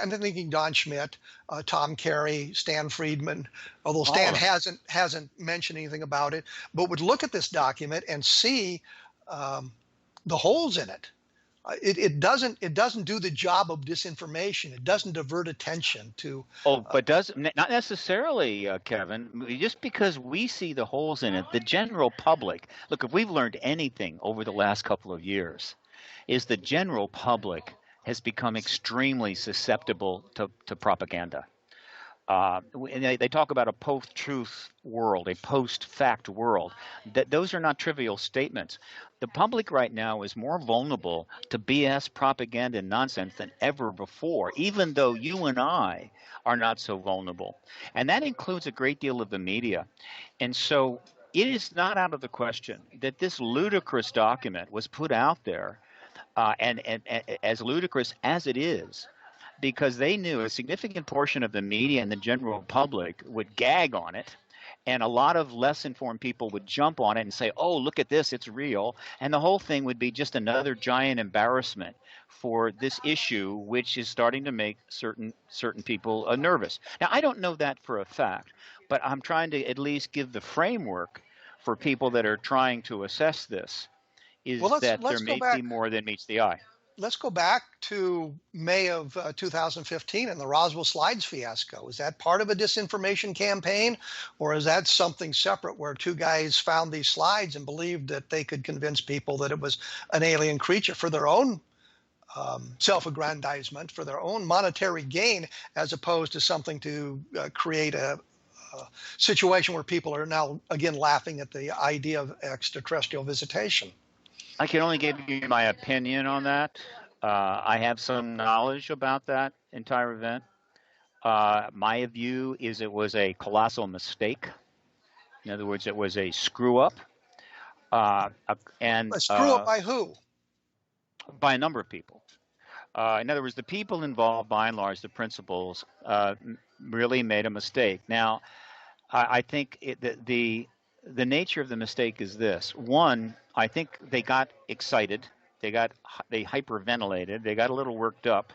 thinking Don Schmidt, Tom Carey, Stan Friedman, although Stan hasn't mentioned anything about it, but would look at this document and see the holes in it. It doesn't do the job of disinformation. It doesn't divert attention to. But not necessarily, Kevin. Just because we see the holes in it, the general public. Look, if we've learned anything over the last couple of years, is the general public has become extremely susceptible to propaganda. And they talk about a post-truth world, a post-fact world. Those are not trivial statements. The public right now is more vulnerable to BS, propaganda, and nonsense than ever before, even though you and I are not so vulnerable. And that includes a great deal of the media. And so it is not out of the question that this ludicrous document was put out there, and as ludicrous as it is, because they knew a significant portion of the media and the general public would gag on it, and a lot of less informed people would jump on it and say, oh, look at this, it's real. And the whole thing would be just another giant embarrassment for this issue, which is starting to make certain people nervous. Now, I don't know that for a fact, but I'm trying to at least give the framework for people that are trying to assess this, is that there may be more than meets the eye. Let's go back to May of 2015 and the Roswell slides fiasco. Is that part of a disinformation campaign, or is that something separate where two guys found these slides and believed that they could convince people that it was an alien creature for their own self-aggrandizement, for their own monetary gain, as opposed to something to create a situation where people are now again laughing at the idea of extraterrestrial visitation? I can only give you my opinion on that. I have some knowledge about that entire event. My view is it was a colossal mistake. In other words, it was a screw up. And a screw up by who? By a number of people. In other words, the people involved, by and large, the principals, really made a mistake. Now, I think the nature of the mistake is this. One, I think they got excited. They hyperventilated. They got a little worked up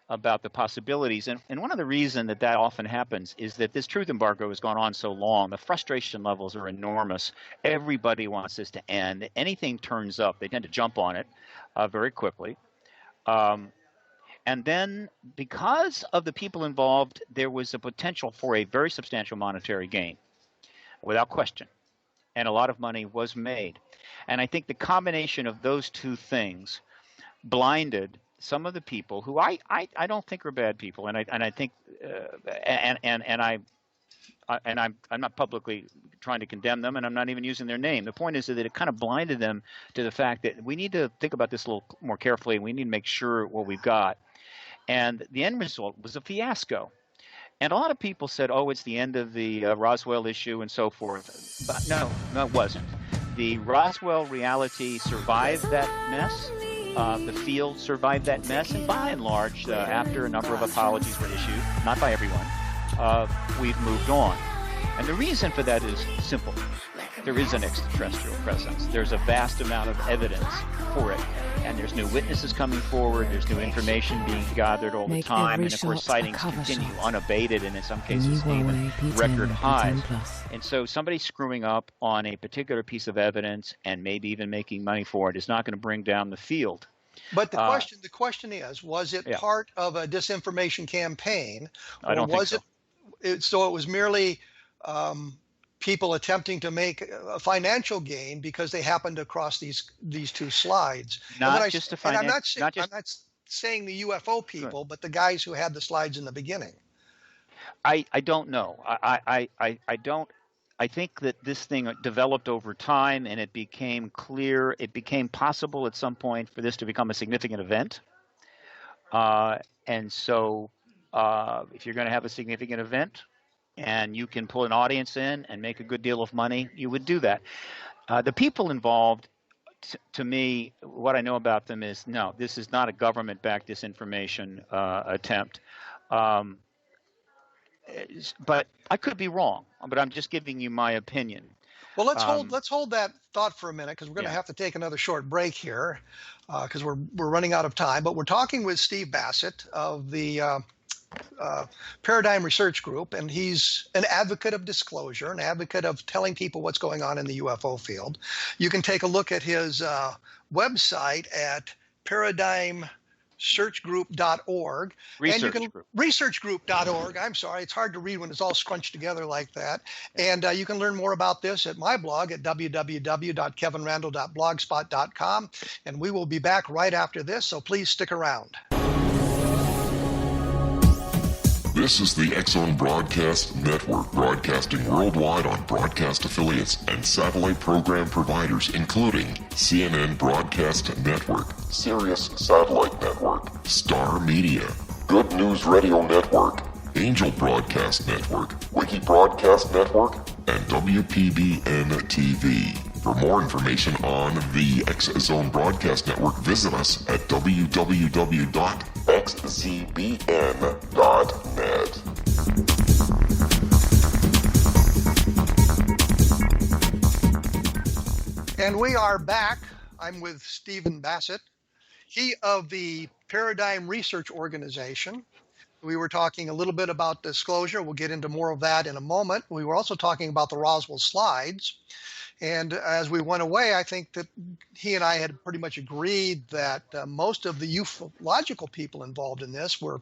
about the possibilities. And one of the reasons that often happens is that this truth embargo has gone on so long. The frustration levels are enormous. Everybody wants this to end. Anything turns up, they tend to jump on it very quickly. And then because of the people involved, there was a potential for a very substantial monetary gain, without question. And a lot of money was made. And I think the combination of those two things blinded some of the people who I don't think are bad people, and I think I'm not publicly trying to condemn them, and I'm not even using their name. The point is that it kind of blinded them to the fact that we need to think about this a little more carefully, and we need to make sure what we've got. And the end result was a fiasco. And a lot of people said, oh, it's the end of the Roswell issue and so forth. But no, it wasn't. The Roswell reality survived that mess. The field survived that mess. And by and large, after a number of apologies were issued, not by everyone, we've moved on. And the reason for that is simple. There is an extraterrestrial presence. There's a vast amount of evidence for it. And there's new witnesses coming forward. There's new information being gathered all the time. And, of course, sightings continue unabated and in some cases even record highs. And so somebody screwing up on a particular piece of evidence and maybe even making money for it is not going to bring down the field. But the question is, was it part of a disinformation campaign? Or I don't think so. So it was merely people attempting to make a financial gain because they happened across these two slides. Not just a financial. I'm not saying the UFO people, but the guys who had the slides in the beginning. I don't know. I don't. I think that this thing developed over time, and it became clear. It became possible at some point for this to become a significant event. And so, if you're going to have a significant event, and you can pull an audience in and make a good deal of money, you would do that. The people involved, to me, what I know about them is, no, this is not a government-backed disinformation attempt. But I could be wrong, but I'm just giving you my opinion. Well, let's hold that thought for a minute, because we're going to have to take another short break here, because we're running out of time. But we're talking with Steve Bassett of the Paradigm Research Group, and he's an advocate of disclosure, an advocate of telling people what's going on in the UFO field. You can take a look at his website at paradigmsearchgroup.org. Researchgroup.org. I'm sorry, it's hard to read when it's all scrunched together like that. And you can learn more about this at my blog at www.kevinrandle.blogspot.com. And we will be back right after this, so please stick around. This is the X-Zone Broadcast Network, broadcasting worldwide on broadcast affiliates and satellite program providers, including CNN Broadcast Network, Sirius Satellite Network, Star Media, Good News Radio Network, Angel Broadcast Network, Wiki Broadcast Network, and WPBN TV. For more information on the X-Zone Broadcast Network, visit us at www.xzbn.net. And we are back. I'm with Stephen Bassett, he of the Paradigm Research Organization. We were talking a little bit about disclosure. We'll get into more of that in a moment. We were also talking about the Roswell slides. And as we went away, I think that he and I had pretty much agreed that most of the ufological people involved in this were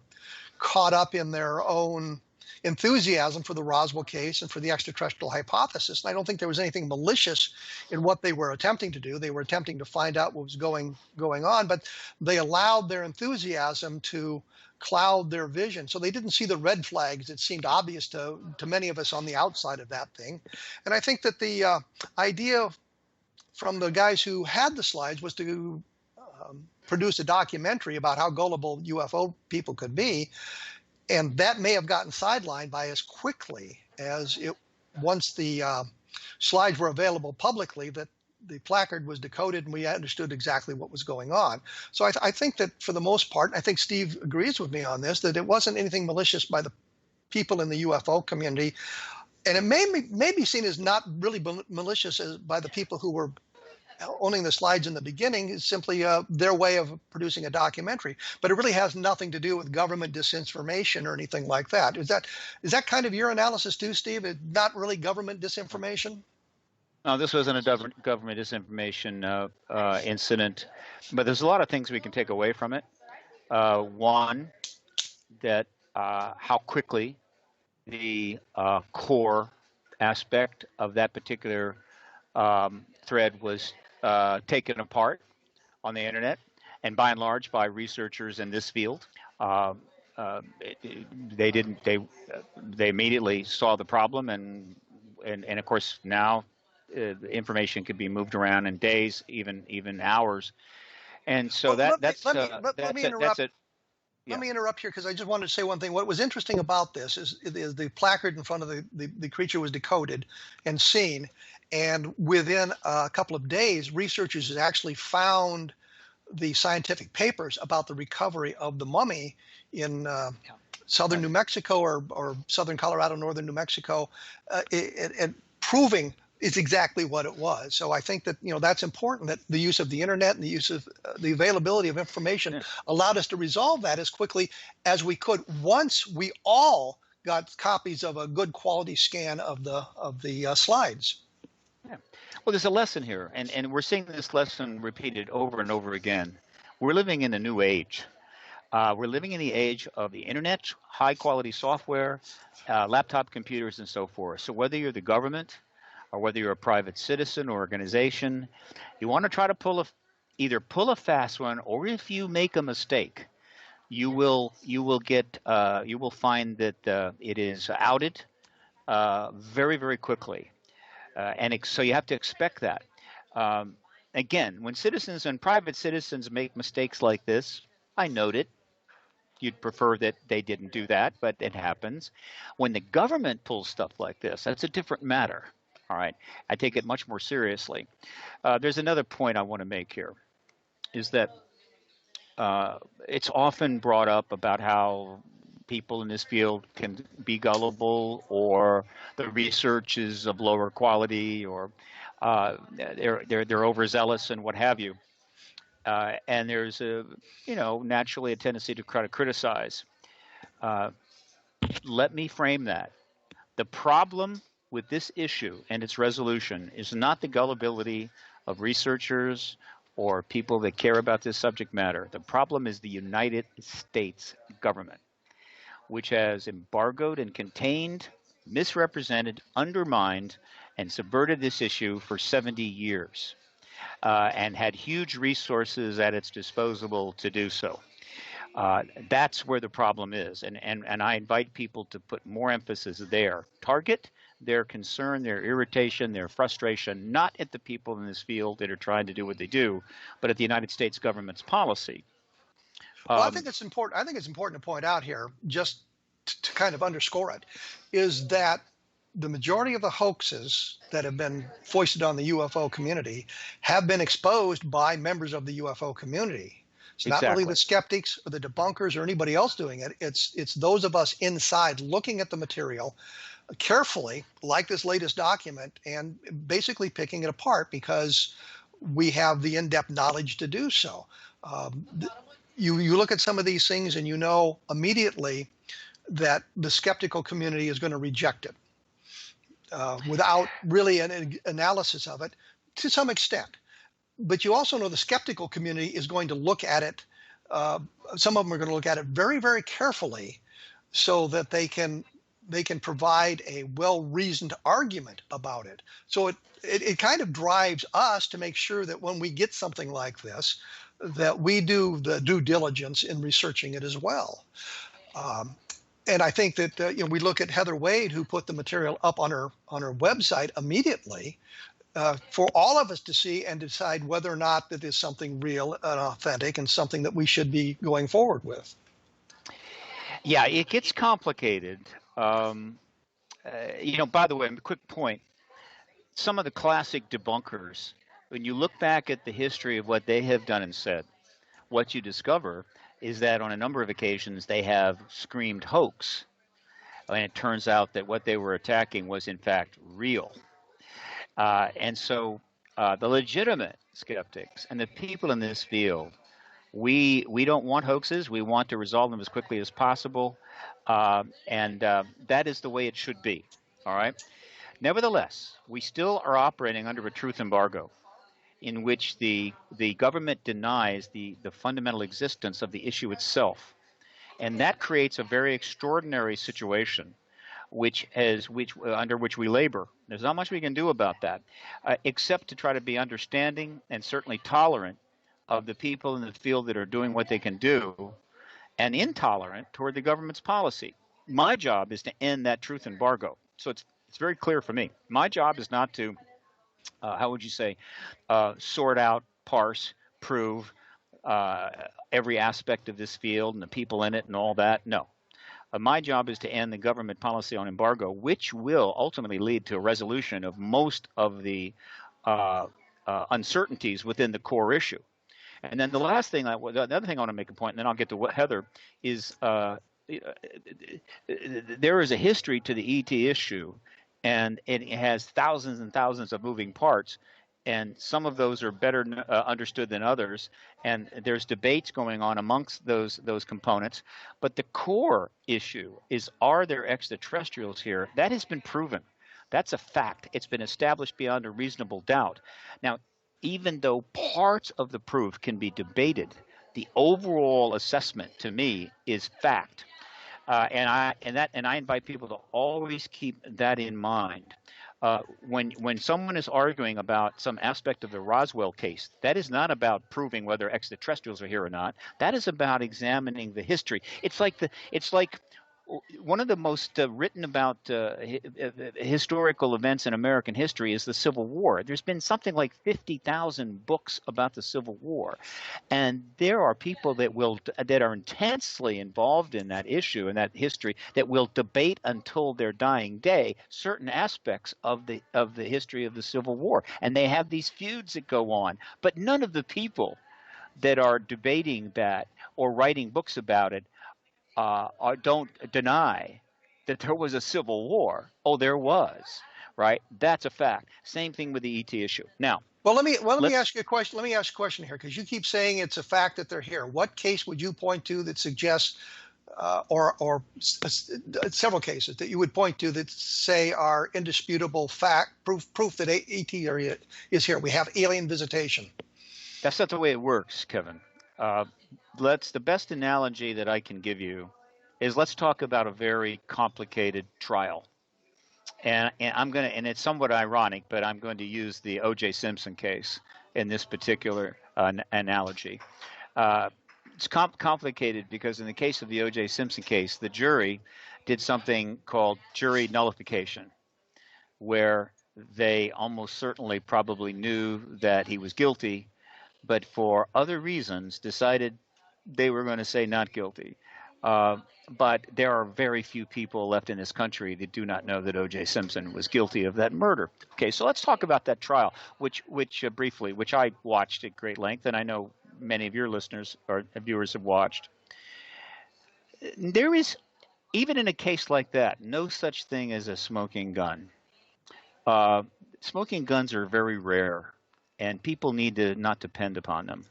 caught up in their own enthusiasm for the Roswell case and for the extraterrestrial hypothesis. And I don't think there was anything malicious in what they were attempting to do. They were attempting to find out what was going on, but they allowed their enthusiasm to cloud their vision. So they didn't see the red flags that seemed obvious to many of us on the outside of that thing. And I think that the idea from the guys who had the slides was to produce a documentary about how gullible UFO people could be. And that may have gotten sidelined by as quickly as once the slides were available publicly, that the placard was decoded and we understood exactly what was going on. So I think that for the most part, I think Steve agrees with me on this, that it wasn't anything malicious by the people in the UFO community. And it may be seen as not really malicious by the people who were owning the slides in the beginning. Is simply their way of producing a documentary. But it really has nothing to do with government disinformation or anything like that. Is that kind of your analysis too, Steve? It's not really government disinformation? No, this wasn't a government disinformation incident, but there's a lot of things we can take away from it. One, that how quickly the core aspect of that particular thread was taken apart on the internet, and by and large by researchers in this field. They immediately saw the problem, and of course now the information could be moved around in days, even hours, and so let me interrupt here, because I just wanted to say one thing. What was interesting about this is the placard in front of the creature was decoded and seen, and within a couple of days, researchers actually found the scientific papers about the recovery of the mummy in southern New Mexico or southern Colorado, northern New Mexico, and proving it's exactly what it was. So I think that that's important, that the use of the internet and the use of the availability of information allowed us to resolve that as quickly as we could once we all got copies of a good quality scan of the slides. Yeah. Well, there's a lesson here, and we're seeing this lesson repeated over and over again. We're living in a new age. We're living in the age of the internet, high-quality software, laptop computers, and so forth. So whether you're the government or whether you're a private citizen or organization, you want to try to either pull a fast one, or if you make a mistake, you will find that it is outed very, very quickly. So you have to expect that. Again, when citizens and private citizens make mistakes like this, I note it. You'd prefer that they didn't do that, but it happens. When the government pulls stuff like this, that's a different matter. All right, I take it much more seriously. There's another point I want to make here, is that it's often brought up about how people in this field can be gullible, or the research is of lower quality, or they're overzealous and what have you. And there's naturally a tendency to try to criticize. Let me frame that. The problem with this issue and its resolution is not the gullibility of researchers or people that care about this subject matter. The problem is the United States government, which has embargoed and contained, misrepresented, undermined, and subverted this issue for 70 years, and had huge resources at its disposal to do so. That's where the problem is, and I invite people to put more emphasis there. Target their concern, their irritation, their frustration, not at the people in this field that are trying to do what they do, but at the United States government's policy. Well, I think it's important. I think it's important to point out here, just to kind of underscore it, is that the majority of the hoaxes that have been foisted on the UFO community have been exposed by members of the UFO community. It's not really the skeptics or the debunkers or anybody else doing it. It's those of us inside looking at the material carefully, like this latest document, and basically picking it apart because we have the in-depth knowledge to do so. You look at some of these things and you know immediately that the skeptical community is going to reject it without really an analysis of it to some extent. But you also know the skeptical community is going to look at it. Some of them are going to look at it very, very carefully so that they can provide a well-reasoned argument about it. So it kind of drives us to make sure that when we get something like this, that we do the due diligence in researching it as well. And I think that we look at Heather Wade, who put the material up on her website immediately for all of us to see and decide whether or not that is something real and authentic and something that we should be going forward with. Yeah, it gets complicated. By the way, a quick point. Some of the classic debunkers, when you look back at the history of what they have done and said, what you discover is that on a number of occasions they have screamed hoax. And it turns out that what they were attacking was in fact real. And so the legitimate skeptics and the people in this field, we don't want hoaxes. We want to resolve them as quickly as possible. And that is the way it should be. All right. Nevertheless, we still are operating under a truth embargo in which the government denies the fundamental existence of the issue itself. And that creates a very extraordinary situation under which we labor. There's not much we can do about that, except to try to be understanding and certainly tolerant of the people in the field that are doing what they can do, and intolerant toward the government's policy. My job is to end that truth embargo. So it's very clear for me. My job is not to, sort out, parse, prove every aspect of this field and the people in it and all that. No. My job is to end the government policy on embargo, which will ultimately lead to a resolution of most of the uncertainties within the core issue. And then the other thing I want to make a point, and then I'll get to Heather, is there is a history to the ET issue, and it has thousands and thousands of moving parts. And some of those are better understood than others, and there's debates going on amongst those components. But the core issue is, are there extraterrestrials here? That has been proven. That's a fact. It's been established beyond a reasonable doubt. Now, even though parts of the proof can be debated, the overall assessment to me is fact. And I invite people to always keep that in mind. When someone is arguing about some aspect of the Roswell case, that is not about proving whether extraterrestrials are here or not. That is about examining the history. It's like one of the most written about historical events in American history is the Civil War. There's been something like 50,000 books about the Civil War, and there are people that are intensely involved in that issue and that history that will debate until their dying day certain aspects of the history of the Civil War, and they have these feuds that go on. But none of the people that are debating that or writing books about it don't deny that there was a civil war. Oh, there was, right? That's a fact. Same thing with the ET issue. Now, Well, let me let's ask you a question. Let me ask you a question here, because you keep saying it's a fact that they're here. What case would you point to that suggests, several cases that you would point to that say are indisputable fact, proof that ET is here? We have alien visitation. That's not the way it works, Kevin. The best analogy that I can give you is let's talk about a very complicated trial. And and it's somewhat ironic, but I'm going to use the O.J. Simpson case in this particular analogy. It's complicated because in the case of the O.J. Simpson case, the jury did something called jury nullification, where they almost certainly probably knew that he was guilty, but for other reasons decided they were going to say not guilty. But there are very few people left in this country that do not know that O.J. Simpson was guilty of that murder. Okay, so let's talk about that trial, which briefly, which I watched at great length, and I know many of your listeners or viewers have watched. There is, even in a case like that, no such thing as a smoking gun. Smoking guns are very rare, and people need to not depend upon them.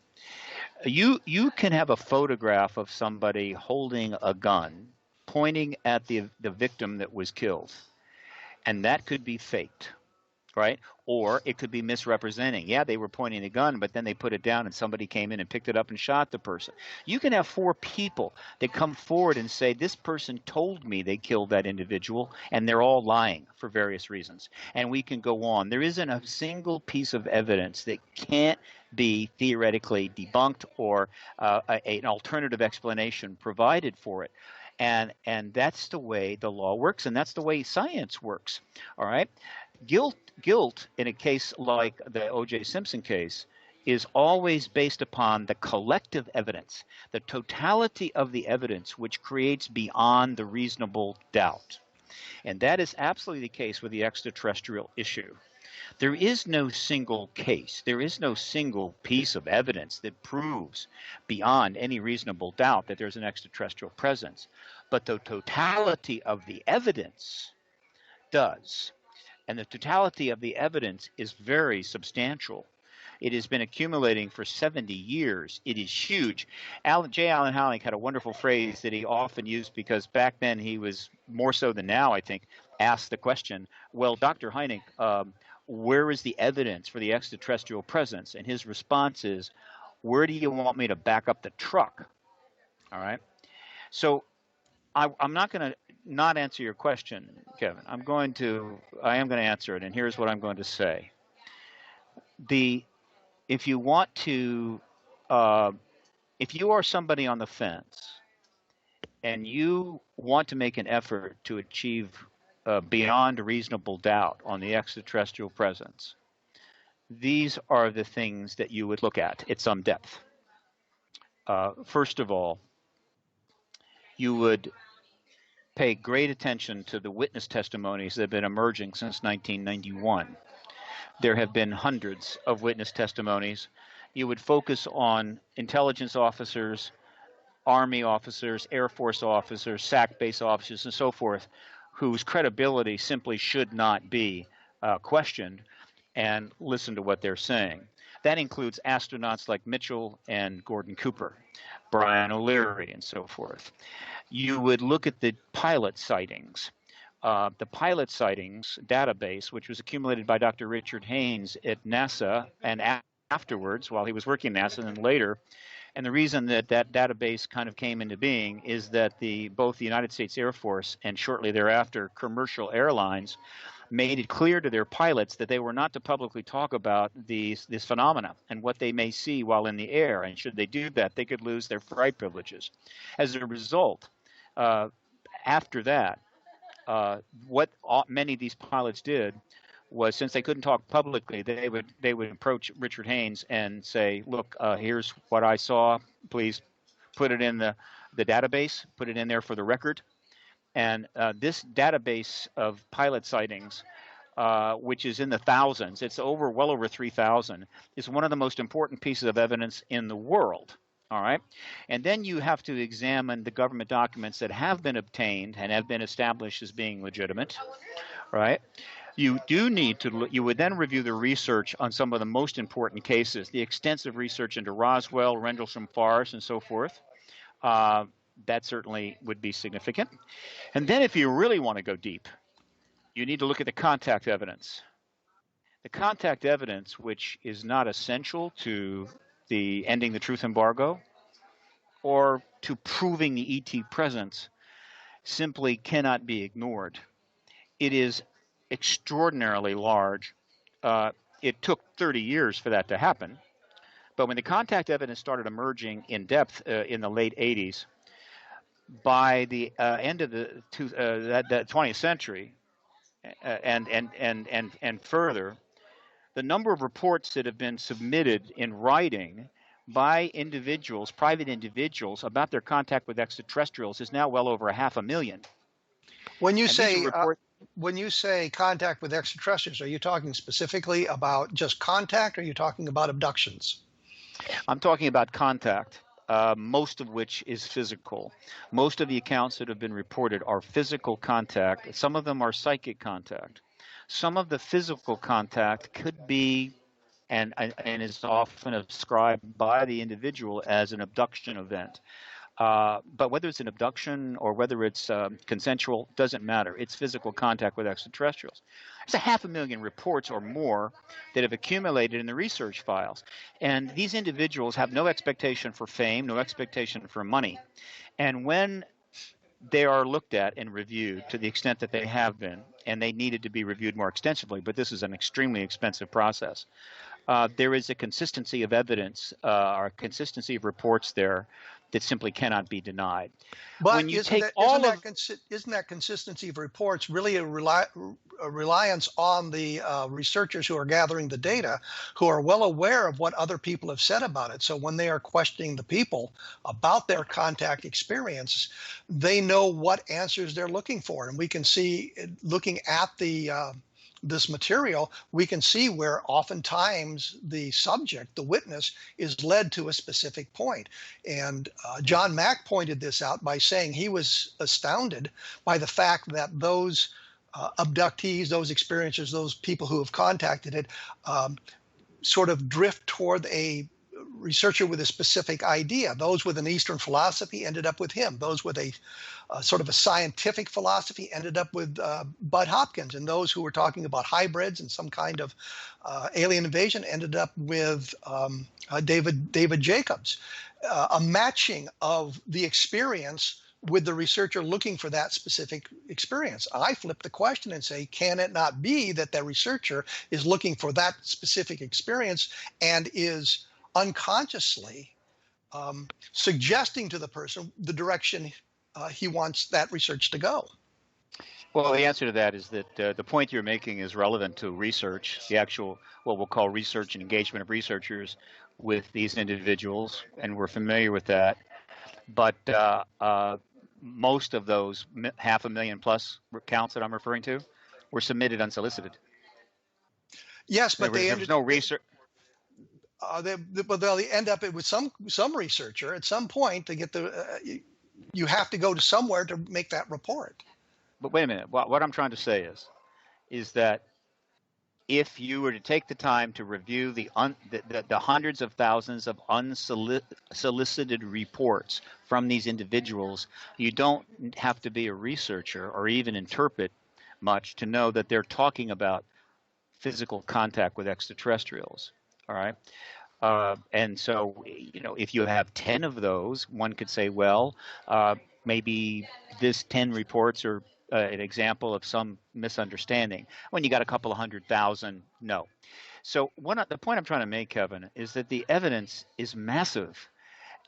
You can have a photograph of somebody holding a gun pointing at the victim that was killed, and that could be faked, right? Or it could be misrepresenting. Yeah, they were pointing a gun, but then they put it down and somebody came in and picked it up and shot the person. You can have 4 people that come forward and say, this person told me they killed that individual, and they're all lying for various reasons. And we can go on. There isn't a single piece of evidence that can't be theoretically debunked or an alternative explanation provided for it. And that's the way the law works, and that's the way science works. All right? Guilt in a case like the O.J. Simpson case is always based upon the collective evidence, the totality of the evidence, which creates beyond the reasonable doubt. And that is absolutely the case with the extraterrestrial issue. There is no single case, there is no single piece of evidence that proves beyond any reasonable doubt that there's an extraterrestrial presence. But the totality of the evidence does. And the totality of the evidence is very substantial. It has been accumulating for 70 years. It is huge. J. Allen Hynek had a wonderful phrase that he often used because back then he was, more so than now, I think, asked the question, well, Dr. Hynek, where is the evidence for the extraterrestrial presence? And his response is, where do you want me to back up the truck? All right. So I'm not going to not answer your question, Kevin. I am going to answer it, and here's what I'm going to say. If you want to, if you are somebody on the fence and you want to make an effort to achieve beyond reasonable doubt on the extraterrestrial presence, these are the things that you would look at some depth. First of all, you would pay great attention to the witness testimonies that have been emerging since 1991. There have been hundreds of witness testimonies. You would focus on intelligence officers, Army officers, Air Force officers, SAC base officers, and so forth, whose credibility simply should not be questioned, and listen to what they're saying. That includes astronauts like Mitchell and Gordon Cooper, Brian O'Leary, and so forth. You would look at the pilot sightings. The pilot sightings database, which was accumulated by Dr. Richard Haynes at NASA and afterwards while he was working at NASA and later. And the reason that database kind of came into being is that both the United States Air Force and shortly thereafter commercial airlines made it clear to their pilots that they were not to publicly talk about this phenomena and what they may see while in the air. And should they do that, they could lose their flight privileges. As a result, after that, what many of these pilots did was, since they couldn't talk publicly, they would approach Richard Haynes and say, look, here's what I saw. Please put it in the database, put it in there for the record. And this database of pilot sightings, which is in the thousands, it's well over 3,000, is one of the most important pieces of evidence in the world. All right. And then you have to examine the government documents that have been obtained and have been established as being legitimate. Right. You do need to, you would then review the research on some of the most important cases, the extensive research into Roswell, Rendlesham Forest, and so forth. That certainly would be significant. And then if you really want to go deep, you need to look at the contact evidence. The contact evidence, which is not essential to the ending the truth embargo or to proving the ET presence, simply cannot be ignored. It is extraordinarily large. It took 30 years for that to happen. But when the contact evidence started emerging in depth in the late 80s, by the end of the 20th century and further, the number of reports that have been submitted in writing by individuals, private individuals, about their contact with extraterrestrials is now well over 500,000. When you say when you say contact with extraterrestrials, are you talking specifically about just contact, or are you talking about abductions? I'm talking about contact, most of which is physical. Most of the accounts that have been reported are physical contact. Some of them are psychic contact. Some of the physical contact could be and is often described by the individual as an abduction event. But whether it's an abduction or whether it's consensual doesn't matter. It's physical contact with extraterrestrials. There's 500,000 reports or more that have accumulated in the research files. And these individuals have no expectation for fame, no expectation for money. And when they are looked at and reviewed to the extent that they have been, and they needed to be reviewed more extensively, but this is an extremely expensive process. There is a consistency of evidence or a consistency of reports there that simply cannot be denied. But when you isn't that consistency of reports really a reliance on the researchers who are gathering the data, who are well aware of what other people have said about it? So when they are questioning the people about their contact experience, they know what answers they're looking for. And we can see, looking at this material, we can see where oftentimes the subject, the witness, is led to a specific point. And John Mack pointed this out by saying he was astounded by the fact that those abductees, those experiencers, those people who have contacted it, sort of drift toward a researcher with a specific idea. Those with an Eastern philosophy ended up with him. Those with a sort of a scientific philosophy ended up with Bud Hopkins. And those who were talking about hybrids and some kind of alien invasion ended up with David Jacobs. A matching of the experience with the researcher looking for that specific experience. I flip the question and say, can it not be that the researcher is looking for that specific experience and is unconsciously suggesting to the person the direction he wants that research to go? Well, the answer to that is that the point you're making is relevant to research, the actual, what we'll call research and engagement of researchers with these individuals, and we're familiar with that. But most of those 500,000 plus counts that I'm referring to were submitted unsolicited. Yes, but there's no research. But they'll end up with some researcher at some point to get the. You have to go to somewhere to make that report. But wait a minute. What I'm trying to say is that if you were to take the time to review the hundreds of thousands of unsolicited reports from these individuals, you don't have to be a researcher or even interpret much to know that they're talking about physical contact with extraterrestrials. All right. And so, if you have 10 of those, one could say, well, maybe this 10 reports are an example of some misunderstanding. When you got a couple of 100,000, no. So the point I'm trying to make, Kevin, is that the evidence is massive.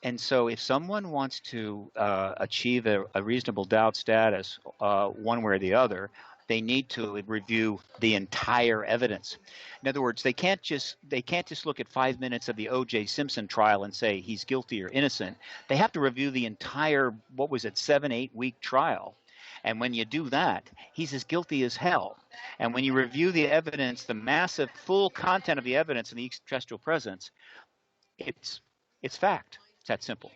And so if someone wants to achieve a reasonable doubt status one way or the other, they need to review the entire evidence. In other words, they can't just look at 5 minutes of the O.J. Simpson trial and say he's guilty or innocent. They have to review the entire, 7-8 week trial. And when you do that, he's as guilty as hell. And when you review the evidence, the massive full content of the evidence in the extraterrestrial presence, it's fact. It's that simple.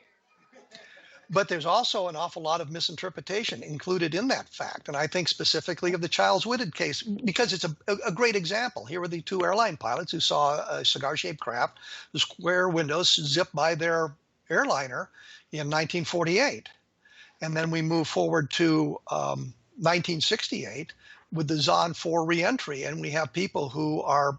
But there's also an awful lot of misinterpretation included in that fact. And I think specifically of the Charles Whitted case, because it's a great example. Here were the two airline pilots who saw a cigar-shaped craft, the square windows zip by their airliner in 1948. And then we move forward to 1968 with the Zon 4 reentry, and we have people who are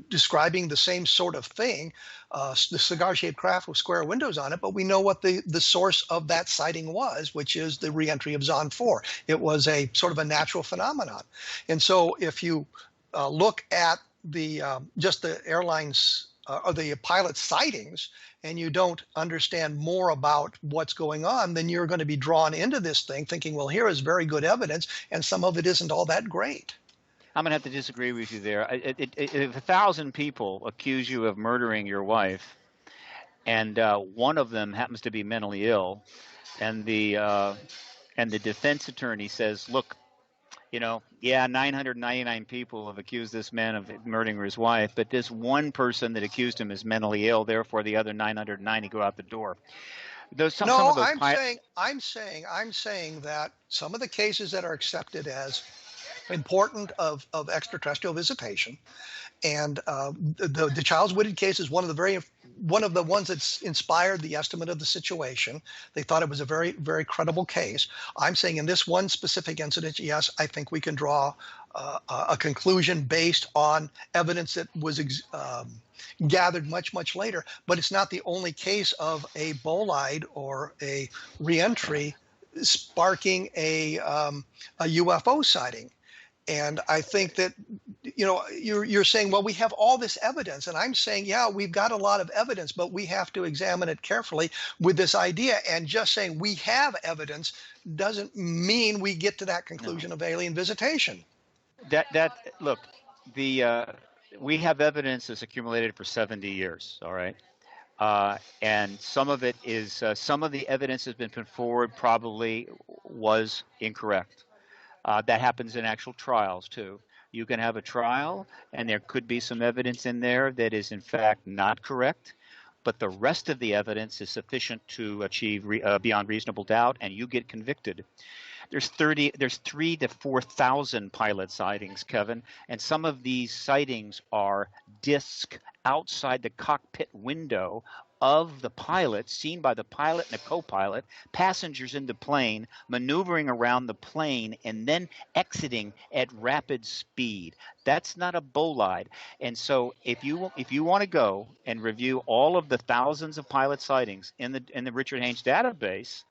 describing the same sort of thing, the cigar-shaped craft with square windows on it, but we know what the source of that sighting was, which is the reentry of Zon 4. It was a sort of a natural phenomenon. And so if you look at the just the airlines or the pilot sightings, and you don't understand more about what's going on, then you're going to be drawn into this thing thinking, well, here is very good evidence, and some of it isn't all that great. I'm going to have to disagree with you there. If 1,000 people accuse you of murdering your wife, and one of them happens to be mentally ill, and the defense attorney says, look, 999 people have accused this man of murdering his wife, but this one person that accused him is mentally ill. Therefore, the other 990 go out the door. I'm saying that some of the cases that are accepted as important of extraterrestrial visitation, and the Charles Whitted case is one of the ones that's inspired the estimate of the situation. They thought it was a very, very credible case. I'm saying in this one specific incident, yes, I think we can draw a conclusion based on evidence that was gathered much, much later. But it's not the only case of a bolide or a reentry sparking a UFO sighting. And I think that, you're saying, well, we have all this evidence. And I'm saying, yeah, we've got a lot of evidence, but we have to examine it carefully with this idea. And just saying we have evidence doesn't mean we get to that conclusion of alien visitation. Look, we have evidence that's accumulated for 70 years, all right? And some of it is, some of the evidence that's been put forward probably was incorrect. That happens in actual trials, too. You can have a trial, and there could be some evidence in there that is, in fact, not correct, but the rest of the evidence is sufficient to achieve beyond reasonable doubt, and you get convicted. There's 3 to 4,000 pilot sightings, Kevin, and some of these sightings are disc outside the cockpit window of the pilot, seen by the pilot and the co-pilot, passengers in the plane, maneuvering around the plane, and then exiting at rapid speed. That's not a bolide. And so if you want to go and review all of the thousands of pilot sightings in the Richard Haynes database,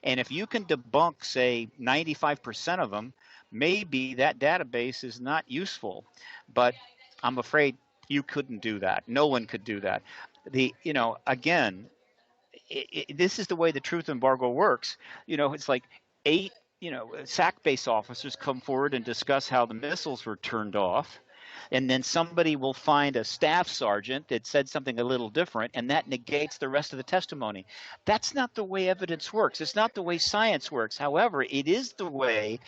and if you can debunk, say, 95% of them, maybe that database is not useful. But I'm afraid you couldn't do that. No one could do that. Again, this is the way the truth embargo works. It's like 8, SAC base officers come forward and discuss how the missiles were turned off. And then somebody will find a staff sergeant that said something a little different, and that negates the rest of the testimony. That's not the way evidence works. It's not the way science works. However, it is the way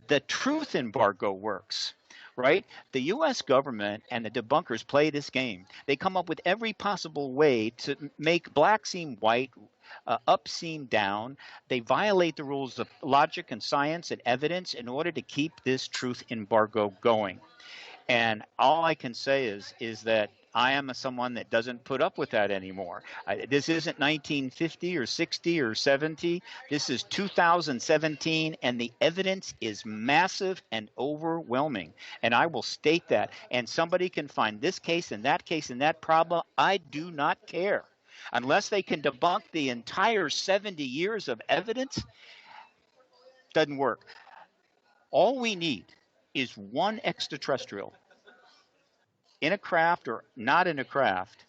the truth embargo works. Right? The U.S. government and the debunkers play this game. They come up with every possible way to make black seem white, up seem down. They violate the rules of logic and science and evidence in order to keep this truth embargo going. And all I can say is that I am someone that doesn't put up with that anymore. This isn't 1950 or 60 or 70. This is 2017, and the evidence is massive and overwhelming. And I will state that. And somebody can find this case and that problem. I do not care. Unless they can debunk the entire 70 years of evidence, doesn't work. All we need is one extraterrestrial in a craft or not in a craft,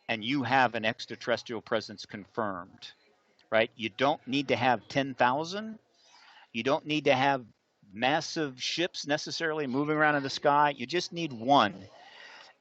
and you have an extraterrestrial presence confirmed, right? You don't need to have 10,000. You don't need to have massive ships necessarily moving around in the sky. You just need one.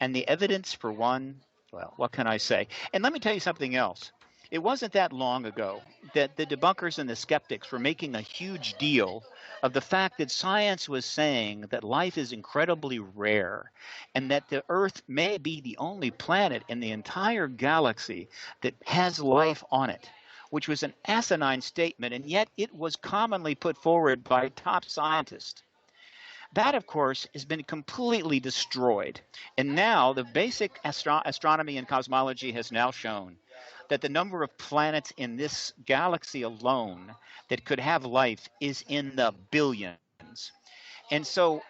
And the evidence for one, well, what can I say? And let me tell you something else. It wasn't that long ago that the debunkers and the skeptics were making a huge deal of the fact that science was saying that life is incredibly rare and that the Earth may be the only planet in the entire galaxy that has life on it, which was an asinine statement, and yet it was commonly put forward by top scientists. That, of course, has been completely destroyed. And now the basic astronomy and cosmology has now shown that the number of planets in this galaxy alone that could have life is in the billions. And so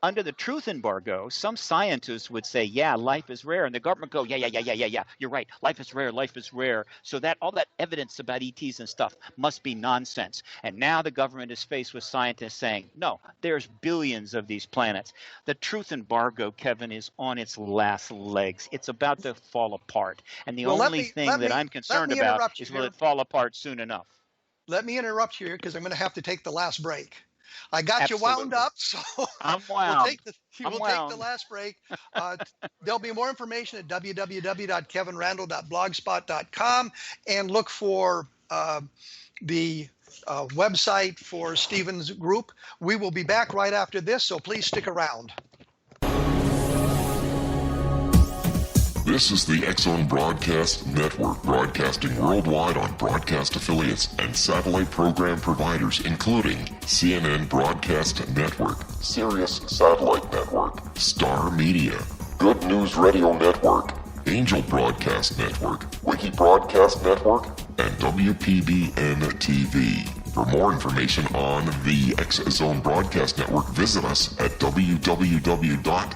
under the truth embargo, some scientists would say, yeah, life is rare. And the government go, yeah, you're right. Life is rare. Life is rare. So that all that evidence about ETs and stuff must be nonsense. And now the government is faced with scientists saying, no, there's billions of these planets. The truth embargo, Kevin, is on its last legs. It's about to fall apart. And the only thing that I'm concerned about is will it fall apart soon enough? Let me interrupt you here because I'm going to have to take the last break. I got Absolutely. you wound up, so I'm wound. We'll take the last break. There'll be more information at www.kevinrandle.blogspot.com and look for the website for Stephen's group. We will be back right after this, so please stick around. This is the X-Zone Broadcast Network, broadcasting worldwide on broadcast affiliates and satellite program providers, including CNN Broadcast Network, Sirius Satellite Network, Star Media, Good News Radio Network, Angel Broadcast Network, Wiki Broadcast Network, and WPBN TV. For more information on the X-Zone Broadcast Network, visit us at www.xzbn.net.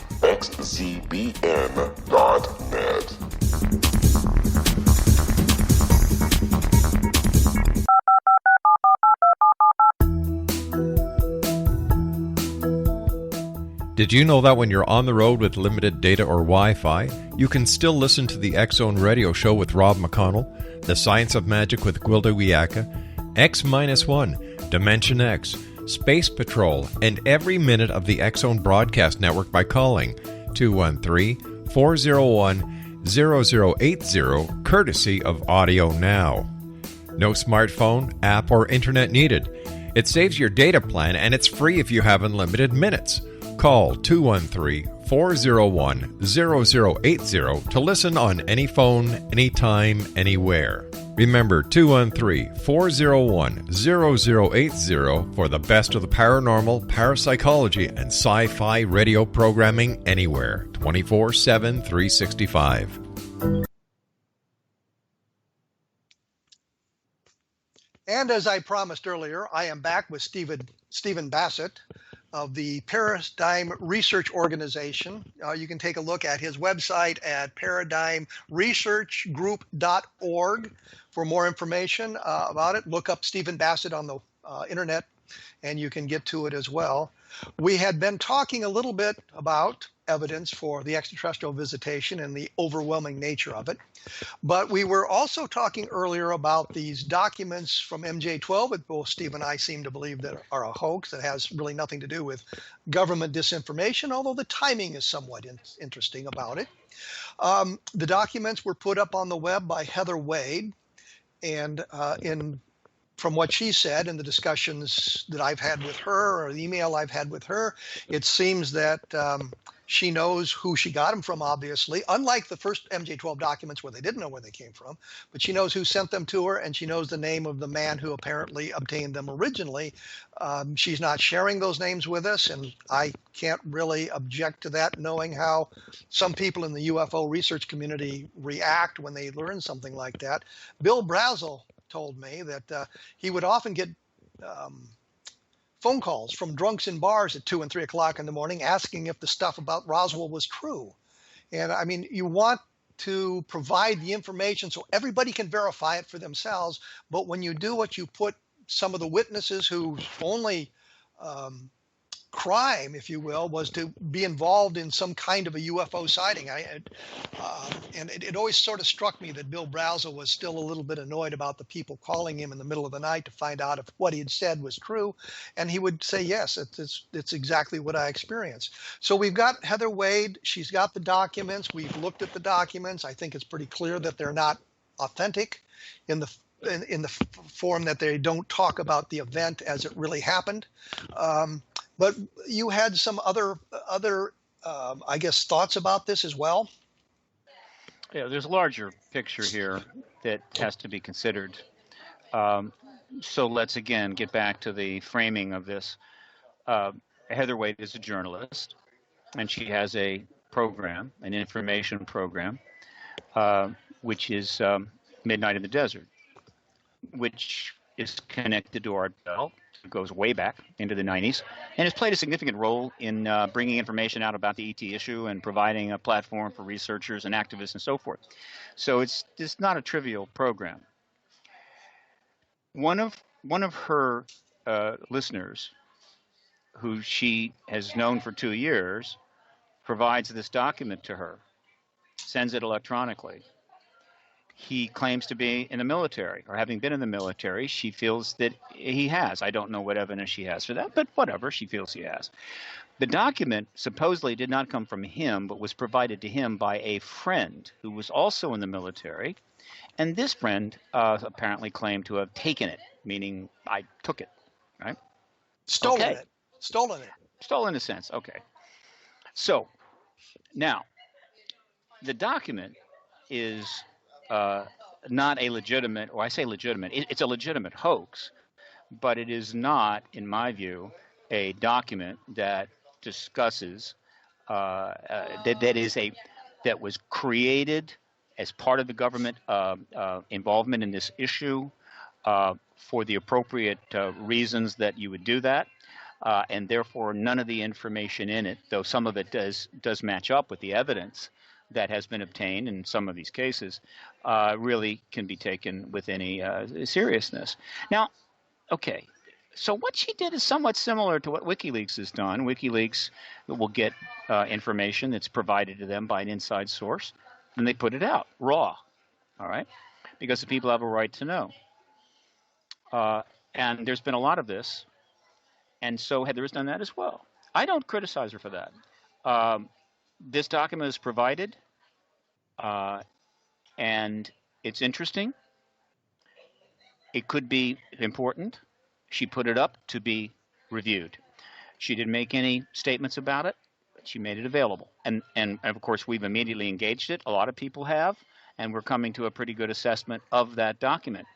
Did you know that when you're on the road with limited data or Wi-Fi, you can still listen to the X-Zone Radio Show with Rob McConnell, The Science of Magic with Gwilda Wiyaka, X-1, Dimension X, Space Patrol, and every minute of the X-Zone Broadcast Network by calling 213-401-0080, courtesy of Audio Now. No smartphone, app, or internet needed. It saves your data plan, and it's free if you have unlimited minutes. Call 213-401-0080 to listen on any phone, anytime, anywhere. Remember 213-401-0080 for the best of the paranormal, parapsychology, and sci-fi radio programming anywhere, 24/7, 365. And as I promised earlier, I am back with Stephen Bassett of the Paradigm Research Organization. You can take a look at his website at paradigmresearchgroup.org for more information about it. Look up Stephen Bassett on the internet and you can get to it as well. We had been talking a little bit about evidence for the extraterrestrial visitation and the overwhelming nature of it. But we were also talking earlier about these documents from MJ-12 that both Steve and I seem to believe that are a hoax that has really nothing to do with government disinformation, although the timing is somewhat interesting about it. The documents were put up on the web by Heather Wade, and from what she said in the discussions that I've had with her or the email I've had with her, it seems that she knows who she got them from, obviously, unlike the first MJ-12 documents where they didn't know where they came from. But she knows who sent them to her, and she knows the name of the man who apparently obtained them originally. She's not sharing those names with us, and I can't really object to that, knowing how some people in the UFO research community react when they learn something like that. Bill Brazel told me that he would often get phone calls from drunks in bars at 2 and 3 o'clock in the morning asking if the stuff about Roswell was true. And I mean, you want to provide the information so everybody can verify it for themselves. But when you do what you put some of the witnesses whose only crime, if you will, was to be involved in some kind of a UFO sighting. And it always sort of struck me that Bill Brazel was still a little bit annoyed about the people calling him in the middle of the night to find out if what he had said was true. And he would say, yes, it's exactly what I experienced. So we've got Heather Wade. She's got the documents. We've looked at the documents. I think it's pretty clear that they're not authentic. in the form that they don't talk about the event as it really happened. But you had some other I guess, thoughts about this as well. Yeah, there's a larger picture here that has to be considered. So let's again get back to the framing of this. Heather Wade is a journalist, and she has a program, an information program, which is Midnight in the Desert, which is connected to Art Bell. It goes way back into the 90s, and has played a significant role in bringing information out about the ET issue and providing a platform for researchers and activists and so forth. So it's not a trivial program. One of her listeners, who she has known for 2 years, provides this document to her, sends it electronically. He claims to be in the military, or having been in the military, she feels that he has. I don't know what evidence she has for that, but whatever, she feels he has. The document supposedly did not come from him, but was provided to him by a friend who was also in the military. And this friend apparently claimed to have taken it, meaning I took it, right? Stolen Okay. it. Stolen it. Stolen in a sense, okay. So now, the document is not a legitimate, or I say legitimate, it's a legitimate hoax, but it is not, in my view, a document that discusses that was created as part of the government involvement in this issue for the appropriate reasons that you would do that. And therefore, none of the information in it, though some of it does match up with the evidence that has been obtained in some of these cases, really can be taken with any seriousness. Now, okay, so what she did is somewhat similar to what WikiLeaks has done. WikiLeaks will get information that's provided to them by an inside source, and they put it out raw, all right, because the people have a right to know. And there's been a lot of this, and so Heather has done that as well. I don't criticize her for that. This document is provided, and it's interesting. It could be important. She put it up to be reviewed. She didn't make any statements about it, but she made it available. And of course, we've immediately engaged it. A lot of people have, and we're coming to a pretty good assessment of that document.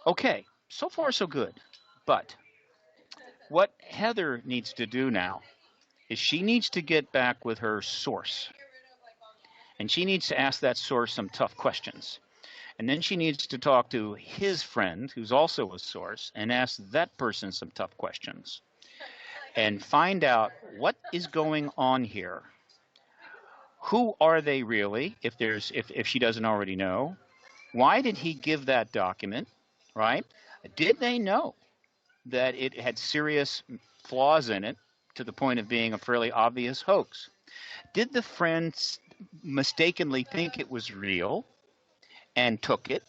Okay, so far so good. But what Heather needs to do now is she needs to get back with her source. And she needs to ask that source some tough questions. And then she needs to talk to his friend, who's also a source, and ask that person some tough questions. And find out what is going on here. Who are they really, if she doesn't already know? Why did he give that document, right? Did they know that it had serious flaws in it to the point of being a fairly obvious hoax? Did the friends mistakenly think it was real and took it,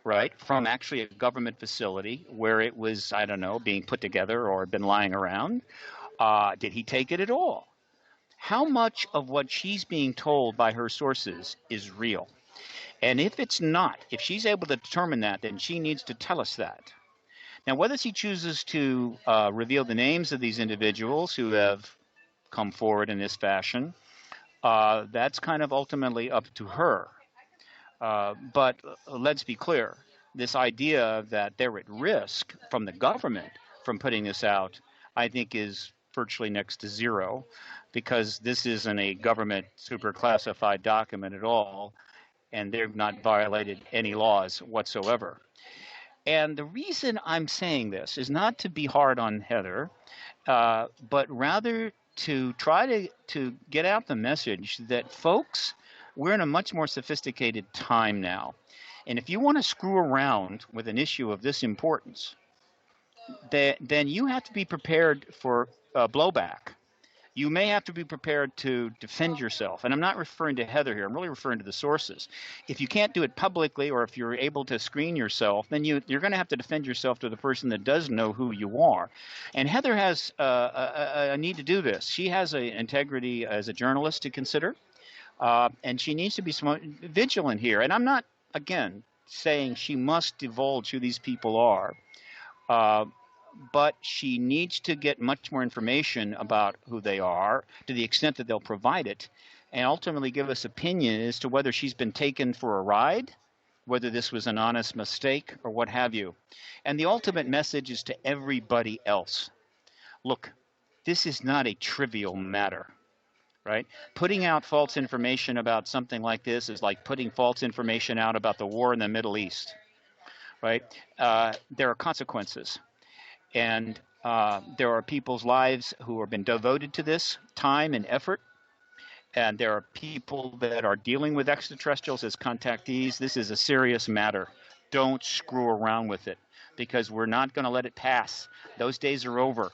right, from actually a government facility where it was, I don't know, being put together or been lying around? Did he take it at all? How much of what she's being told by her sources is real? And if it's not, if she's able to determine that, then she needs to tell us that. Now, whether she chooses to reveal the names of these individuals who have come forward in this fashion, that's kind of ultimately up to her. But let's be clear. This idea that they're at risk from the government from putting this out, I think, is virtually next to zero, because this isn't a government super classified document at all, and they've not violated any laws whatsoever. And the reason I'm saying this is not to be hard on Heather, but rather to try to get out the message that, folks, we're in a much more sophisticated time now. And if you want to screw around with an issue of this importance, then you have to be prepared for blowback. You may have to be prepared to defend yourself. And I'm not referring to Heather here. I'm really referring to the sources. If you can't do it publicly, or if you're able to screen yourself, then you're going to have to defend yourself to the person that does know who you are. And Heather has a need to do this. She has an integrity as a journalist to consider. And she needs to be vigilant here. And I'm not, again, saying she must divulge who these people are, but she needs to get much more information about who they are to the extent that they'll provide it, and ultimately give us opinion as to whether she's been taken for a ride, whether this was an honest mistake, or what have you. And the ultimate message is to everybody else. Look, this is not a trivial matter, right? Putting out false information about something like this is like putting false information out about the war in the Middle East, right? There are consequences. And there are people's lives who have been devoted to this time and effort. And there are people that are dealing with extraterrestrials as contactees. This is a serious matter. Don't screw around with it, because we're not going to let it pass. Those days are over,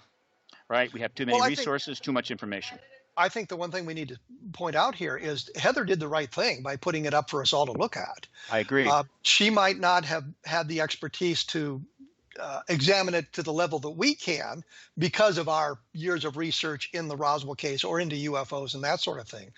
right? We have too many resources, too much information. I think the one thing we need to point out here is Heather did the right thing by putting it up for us all to look at. I agree. She might not have had the expertise to examine it to the level that we can because of our years of research in the Roswell case or into UFOs and that sort of thing.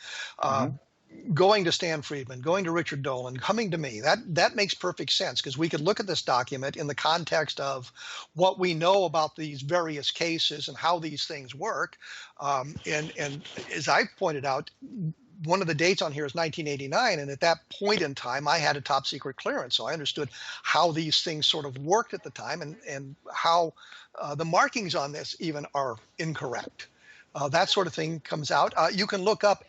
Going to Stan Friedman, going to Richard Dolan, coming to me, that makes perfect sense, because we could look at this document in the context of what we know about these various cases and how these things work. And as I pointed out, one of the dates on here is 1989, and at that point in time, I had a top secret clearance, so I understood how these things sort of worked at the time, and how the markings on this even are incorrect. That sort of thing comes out. You can look up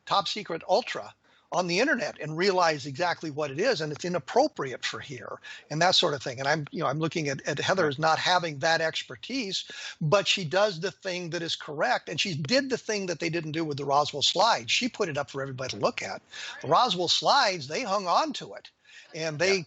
top secret ultra on the internet and realize exactly what it is, and it's inappropriate for here, and that sort of thing. And I'm looking at Heather as not having that expertise, but she does the thing that is correct, and she did the thing that they didn't do with the Roswell slides. She put it up for everybody to look at. The Roswell slides, they hung on to it. And they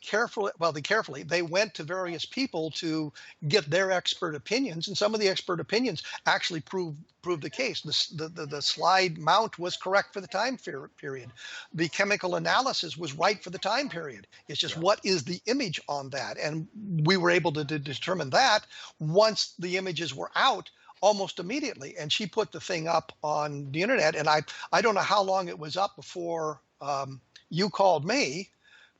they went to various people to get their expert opinions, and some of the expert opinions actually proved the case. The slide mount was correct for the time period. The chemical analysis was right for the time period. It's just what is the image on that? And we were able to determine that once the images were out almost immediately. And she put the thing up on the internet, and I don't know how long it was up before you called me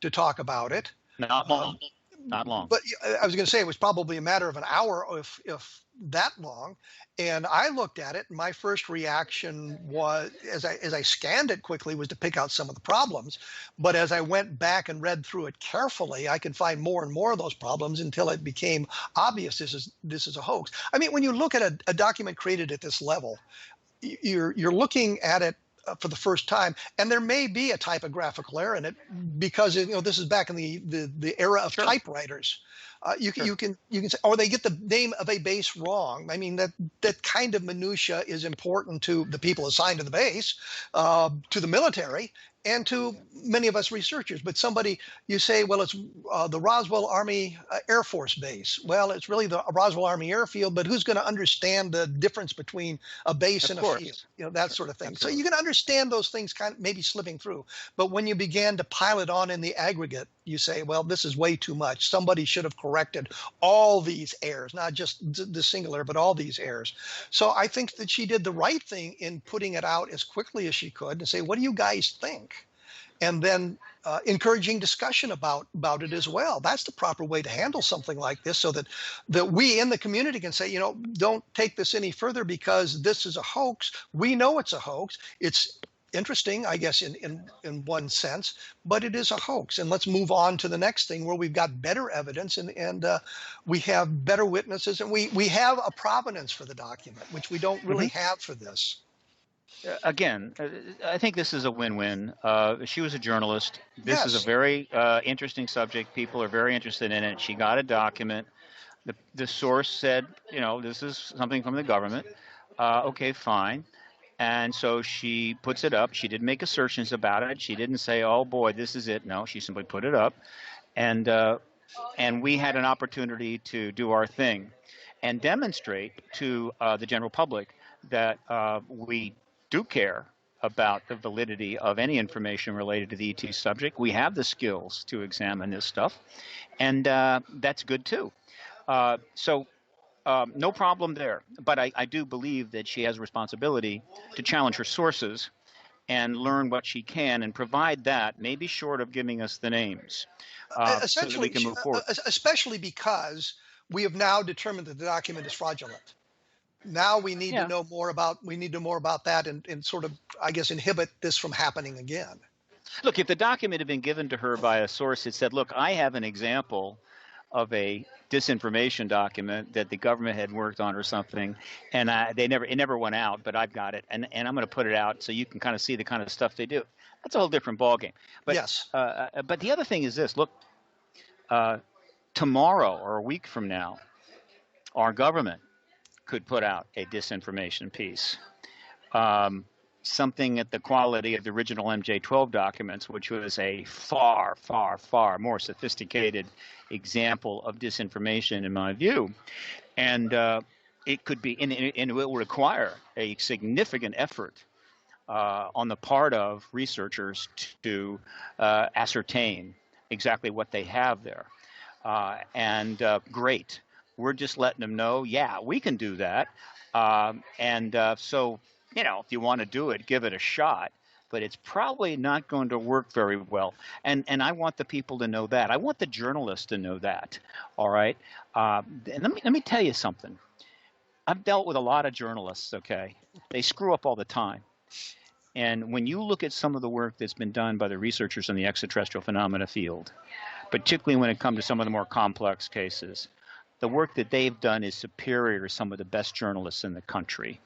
to talk about it. Not long. Not long. But I was going to say it was probably a matter of an hour, if that long. And I looked at it, and my first reaction was, as I scanned it quickly, was to pick out some of the problems. But as I went back and read through it carefully, I could find more and more of those problems until it became obvious this is a hoax. I mean, when you look at a document created at this level, you're looking at it for the first time, and there may be a typographical error in it, because this is back in the era of typewriters. You can say, or they get the name of a base wrong. I mean, that kind of minutia is important to the people assigned to the base, to the military, and to many of us researchers. But you say, well, it's the Roswell Army Air Force Base. Well, it's really the Roswell Army Airfield, but who's going to understand the difference between a base and a field? That sort of thing. Absolutely. So you can understand those things kind of maybe slipping through. But when you began to pile it on in the aggregate, you say, well, this is way too much. Somebody should have corrected all these errors, not just the single error, but all these errors. So I think that she did the right thing in putting it out as quickly as she could and say, what do you guys think? And then encouraging discussion about it as well. That's the proper way to handle something like this, so that we in the community can say, don't take this any further because this is a hoax. We know it's a hoax. It's interesting, I guess, in one sense, but it is a hoax. And let's move on to the next thing, where we've got better evidence and we have better witnesses, and we have a provenance for the document, which we don't really have for this. Again, I think this is a win-win. She was a journalist. This is a very interesting subject. People are very interested in it. She got a document. The source said, this is something from the government. Okay, fine. And so she puts it up. She didn't make assertions about it. She didn't say, oh, boy, this is it. No, she simply put it up. And we had an opportunity to do our thing and demonstrate to the general public that we do care about the validity of any information related to the ET subject. We have the skills to examine this stuff, and that's good too. So no problem there. But I do believe that she has a responsibility to challenge her sources and learn what she can and provide that, maybe short of giving us the names, so that we can move forward. Especially because we have now determined that the document is fraudulent. Now we need to know more about that and sort of, I guess, inhibit this from happening again. Look, if the document had been given to her by a source that said, look, I have an example of a disinformation document that the government had worked on or something, and it never went out, but I've got it, and I'm going to put it out so you can kind of see the kind of stuff they do. That's a whole different ballgame. But, yes. But the other thing is this. Look, tomorrow or a week from now, our government could put out a disinformation piece, something at the quality of the original MJ-12 documents, which was a far, far, far more sophisticated example of disinformation, in my view. And it could be, and it will require a significant effort on the part of researchers to ascertain exactly what they have there. Great. We're just letting them know, yeah, we can do that. So, if you want to do it, give it a shot. But it's probably not going to work very well. And I want the people to know that. I want the journalists to know that. All right. And let me tell you something. I've dealt with a lot of journalists, okay? They screw up all the time. And when you look at some of the work that's been done by the researchers in the extraterrestrial phenomena field, particularly when it comes to some of the more complex cases, the work that they've done is superior to some of the best journalists in the country.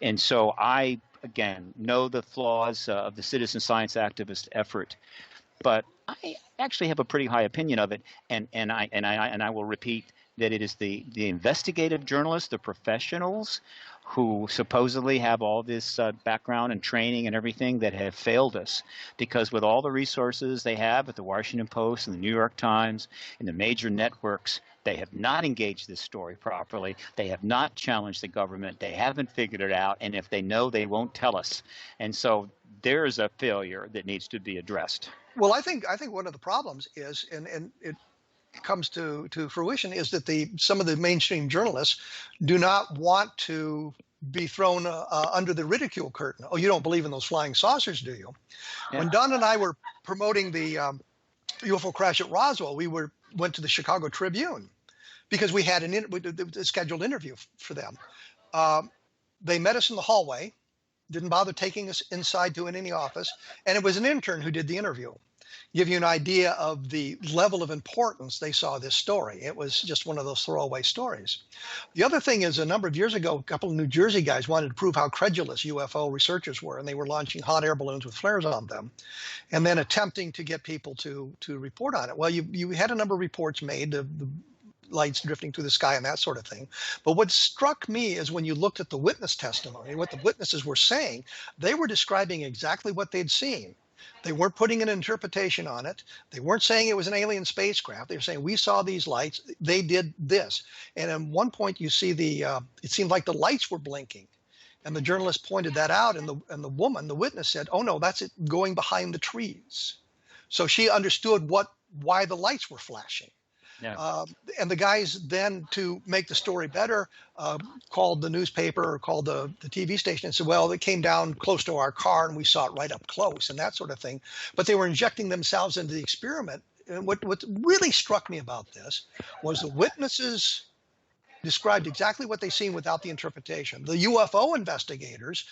And so I, again, know the flaws of the citizen science activist effort, but I actually have a pretty high opinion of it. And I will repeat that it is the investigative journalists, the professionals who supposedly have all this background and training and everything that have failed us, because with all the resources they have at the Washington Post and the New York Times and the major networks, they have not engaged this story properly. They have not challenged the government. They haven't figured it out. And if they know, they won't tell us. And so there's a failure that needs to be addressed. Well, I think one of the problems is, and it comes to fruition, is that some of the mainstream journalists do not want to be thrown under the ridicule curtain. Oh, you don't believe in those flying saucers, do you? Yeah. When Don and I were promoting the UFO crash at Roswell, we went to the Chicago Tribune because we had a scheduled interview for them. They met us in the hallway, didn't bother taking us inside to any office, and it was an intern who did the interview. Give you an idea of the level of importance they saw this story. It was just one of those throwaway stories. The other thing is, a number of years ago, a couple of New Jersey guys wanted to prove how credulous UFO researchers were, and they were launching hot air balloons with flares on them and then attempting to get people to report on it. Well, you had a number of reports made, the lights drifting through the sky and that sort of thing. But what struck me is when you looked at the witness testimony, what the witnesses were saying, they were describing exactly what they'd seen. They weren't putting an interpretation on it. They weren't saying it was an alien spacecraft. They were saying, we saw these lights. They did this. And at one point you see it seemed like the lights were blinking. And the journalist pointed that out. And the woman, the witness, said, oh, no, that's it going behind the trees. So she understood why the lights were flashing. Yeah. And the guys then, to make the story better, called the newspaper or called the TV station and said, well, it came down close to our car and we saw it right up close and that sort of thing. But they were injecting themselves into the experiment. And what really struck me about this was the witnesses described exactly what they seen without the interpretation. The UFO investigators,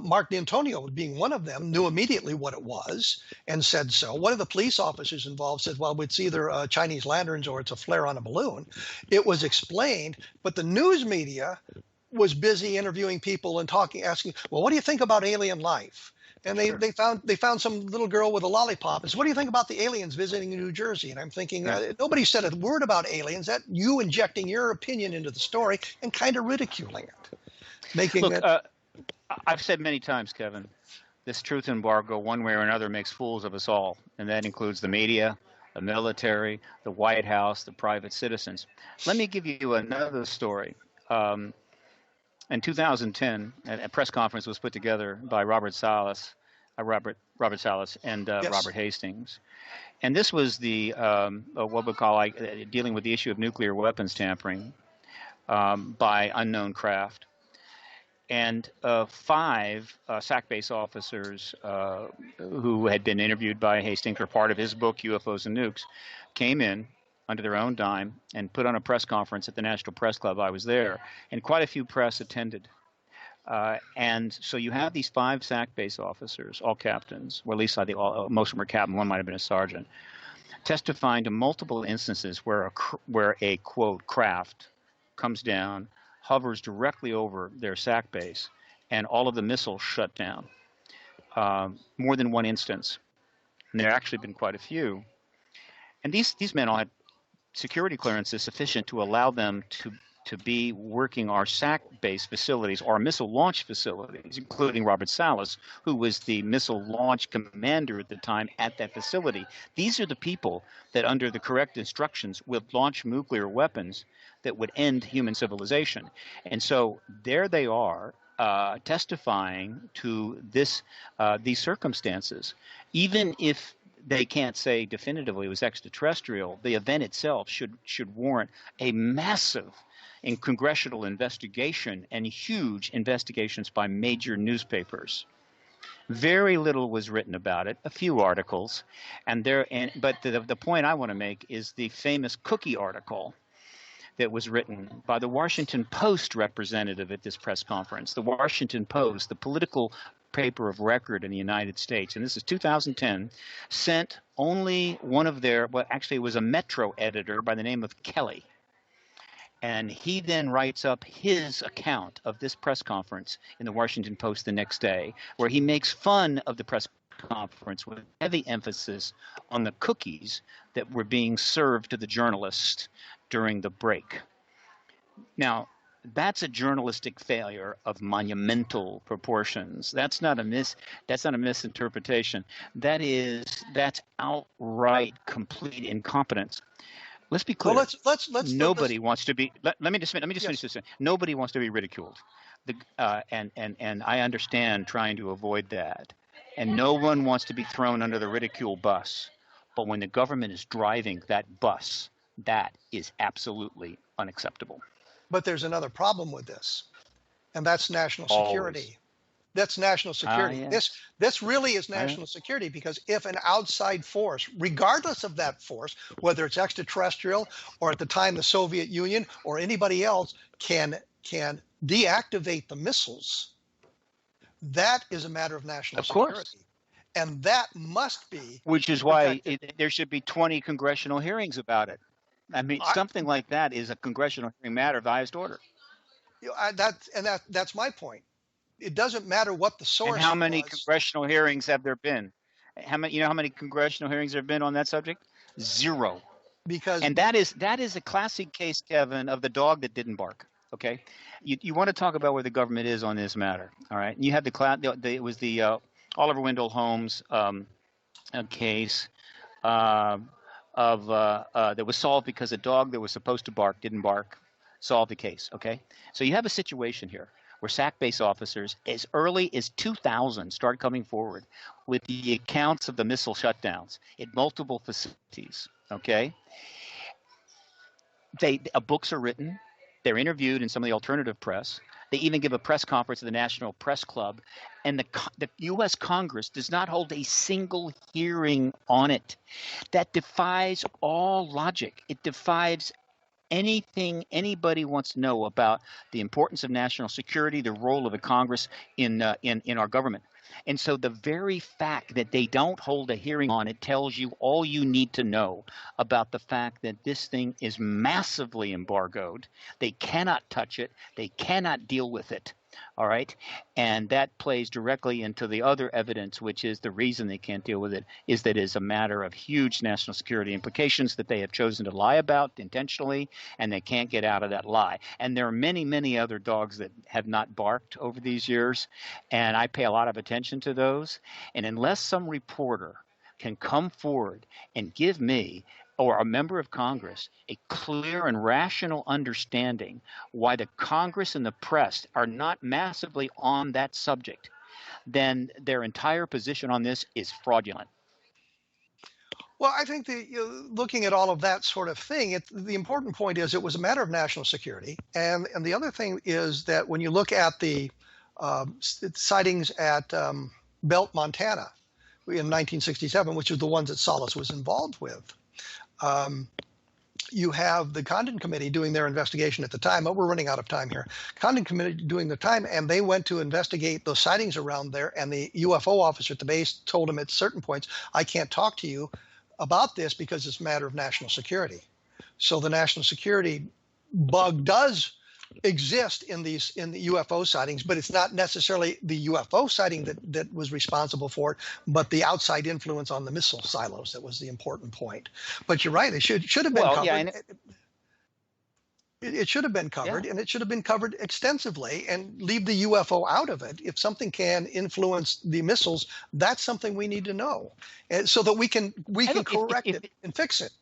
Mark D'Antonio being one of them, knew immediately what it was and said so. One of the police officers involved said, well, it's either Chinese lanterns or it's a flare on a balloon. It was explained, but the news media was busy interviewing people and asking, well, what do you think about alien life? And they found some little girl with a lollipop and said, what do you think about the aliens visiting New Jersey? And I'm thinking, nobody said a word about aliens. That you injecting your opinion into the story and kind of ridiculing it. I've said many times, Kevin, this truth embargo, one way or another, makes fools of us all. And that includes the media, the military, the White House, the private citizens. Let me give you another story. In 2010, a press conference was put together by Robert Salas and yes. Robert Hastings. And this was the what we call dealing with the issue of nuclear weapons tampering by unknown craft. and five SAC base officers who had been interviewed by Hastings for part of his book, UFOs and Nukes, came in under their own dime and put on a press conference at the National Press Club. I was there, and quite a few press attended. And so you have these five SAC base officers, all captains, or at least most of them were captain, one might have been a sergeant, testifying to multiple instances where a quote craft comes down, hovers directly over their SAC base, and all of the missiles shut down. More than one instance, and there have actually been quite a few. And these men all had security clearances sufficient to allow them to be working our SAC-based facilities, our missile launch facilities, including Robert Salas, who was the missile launch commander at the time at that facility. These are the people that, under the correct instructions, would launch nuclear weapons that would end human civilization. And so there they are, testifying to these circumstances. Even if they can't say definitively it was extraterrestrial, the event itself should warrant a massive congressional investigation and huge investigations by major newspapers. Very little was written about it, a few articles, but the point I want to make is the famous cookie article that was written by the Washington Post representative at this press conference. The Washington Post, the political paper of record in the United States, and this is 2010, sent only one of their, well, actually it was a Metro editor by the name of Kelly. And he then writes up his account of this press conference in the Washington Post the next day, where he makes fun of the press conference with heavy emphasis on the cookies that were being served to the journalists during the break. Now, that's a journalistic failure of monumental proportions. That's not a misinterpretation. That's outright complete incompetence. Let's be clear. Well, let's Nobody wants to be. Let me just Yes. finish this. Nobody wants to be ridiculed, and I understand trying to avoid that. And no one wants to be thrown under the ridicule bus. But when the government is driving that bus, that is absolutely unacceptable. But there's another problem with this, and that's national security. Always. That's national security. Yes. This really is national security, because if an outside force, regardless of that force, whether it's extraterrestrial or at the time the Soviet Union or anybody else, can deactivate the missiles, that is a matter of national security. Course. And that must be. Which is why there should be 20 congressional hearings about it. I mean, something like that is a congressional hearing matter of the highest order. That's my point. It doesn't matter what the source. And how many was. congressional hearings have there been? How many congressional hearings there have been on that subject? Zero. And that is a classic case, Kevin, of the dog that didn't bark. Okay, you want to talk about where the government is on this matter. All right, and you have it was the Oliver Wendell Holmes case that was solved because a dog that was supposed to bark didn't bark. Solved the case. Okay, so you have a situation here where SAC base officers, as early as 2000, start coming forward with the accounts of the missile shutdowns in multiple facilities. Okay, books are written. They're interviewed in some of the alternative press. They even give a press conference at the National Press Club, and the U.S. Congress does not hold a single hearing on it. That defies all logic. It defies anything anybody wants to know about the importance of national security, the role of the Congress in our government. And so the very fact that they don't hold a hearing on it tells you all you need to know about the fact that this thing is massively embargoed. They cannot touch it. They cannot deal with it. All right. And that plays directly into the other evidence, which is the reason they can't deal with it is that it is a matter of huge national security implications that they have chosen to lie about intentionally, and they can't get out of that lie. And there are many, many other dogs that have not barked over these years, and I pay a lot of attention to those. And unless some reporter can come forward and give me or a member of Congress a clear and rational understanding why the Congress and the press are not massively on that subject, then their entire position on this is fraudulent. Well, I think looking at all of that sort of thing, the important point is it was a matter of national security. And the other thing is that when you look at the sightings at Belt, Montana in 1967, which is the ones that Solis was involved with. You have the Condon Committee doing their investigation at the time. Oh, we're running out of time here. Condon Committee doing the time, and they went to investigate those sightings around there, and the UFO officer at the base told them at certain points, I can't talk to you about this because it's a matter of national security. So the national security bug does exist in the UFO sightings, but it's not necessarily the UFO sighting that was responsible for it, but the outside influence on the missile silos that was the important point. But you're right; it should have been covered. Yeah, it should have been covered, and it should have been covered extensively, and leave the UFO out of it. If something can influence the missiles, that's something we need to know, and so that we can correct it and fix it.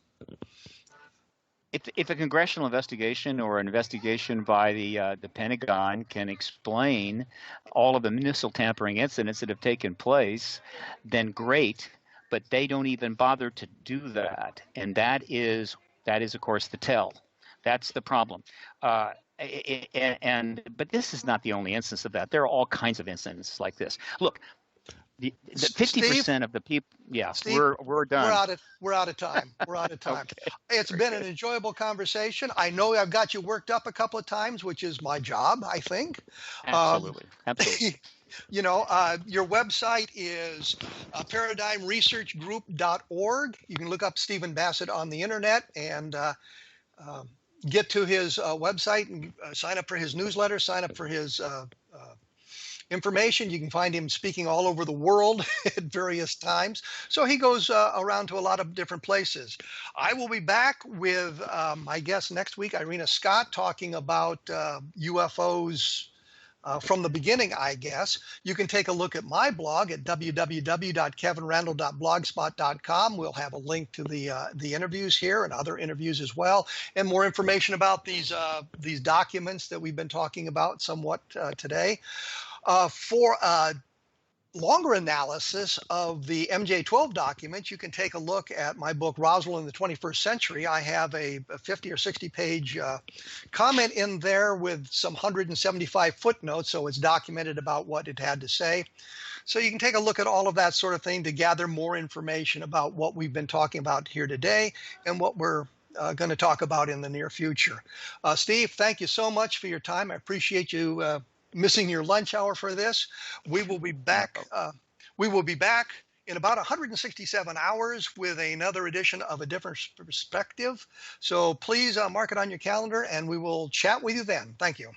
If a congressional investigation or an investigation by the Pentagon can explain all of the missile tampering incidents that have taken place, then great. But they don't even bother to do that, and that is of course the tell. That's the problem. But this is not the only instance of that. There are all kinds of incidents like this. Look. The 50% of the people, Steve, we're done. We're out of time. We're out of time. Okay. It's been an enjoyable conversation. I know I've got you worked up a couple of times, which is my job, I think. Absolutely. Absolutely. You know, your website is paradigmresearchgroup.org. You can look up Stephen Bassett on the internet and get to his website and sign up for his newsletter, sign up for his information. You can find him speaking all over the world at various times. So he goes around to a lot of different places. I will be back with, I guess, next week, Irina Scott talking about UFOs from the beginning, I guess. You can take a look at my blog at www.kevinrandle.blogspot.com. We'll have a link to the interviews here and other interviews as well, and more information about these documents that we've been talking about somewhat today. For a longer analysis of the MJ-12 documents, you can take a look at my book, Roswell in the 21st Century. I have a 50 or 60 page comment in there with some 175 footnotes, so it's documented about what it had to say. So you can take a look at all of that sort of thing to gather more information about what we've been talking about here today and what we're going to talk about in the near future. Steve, thank you so much for your time. I appreciate you missing your lunch hour for this. We will be back. We will be back in about 167 hours with another edition of A Different Perspective. So please mark it on your calendar, and we will chat with you then. Thank you.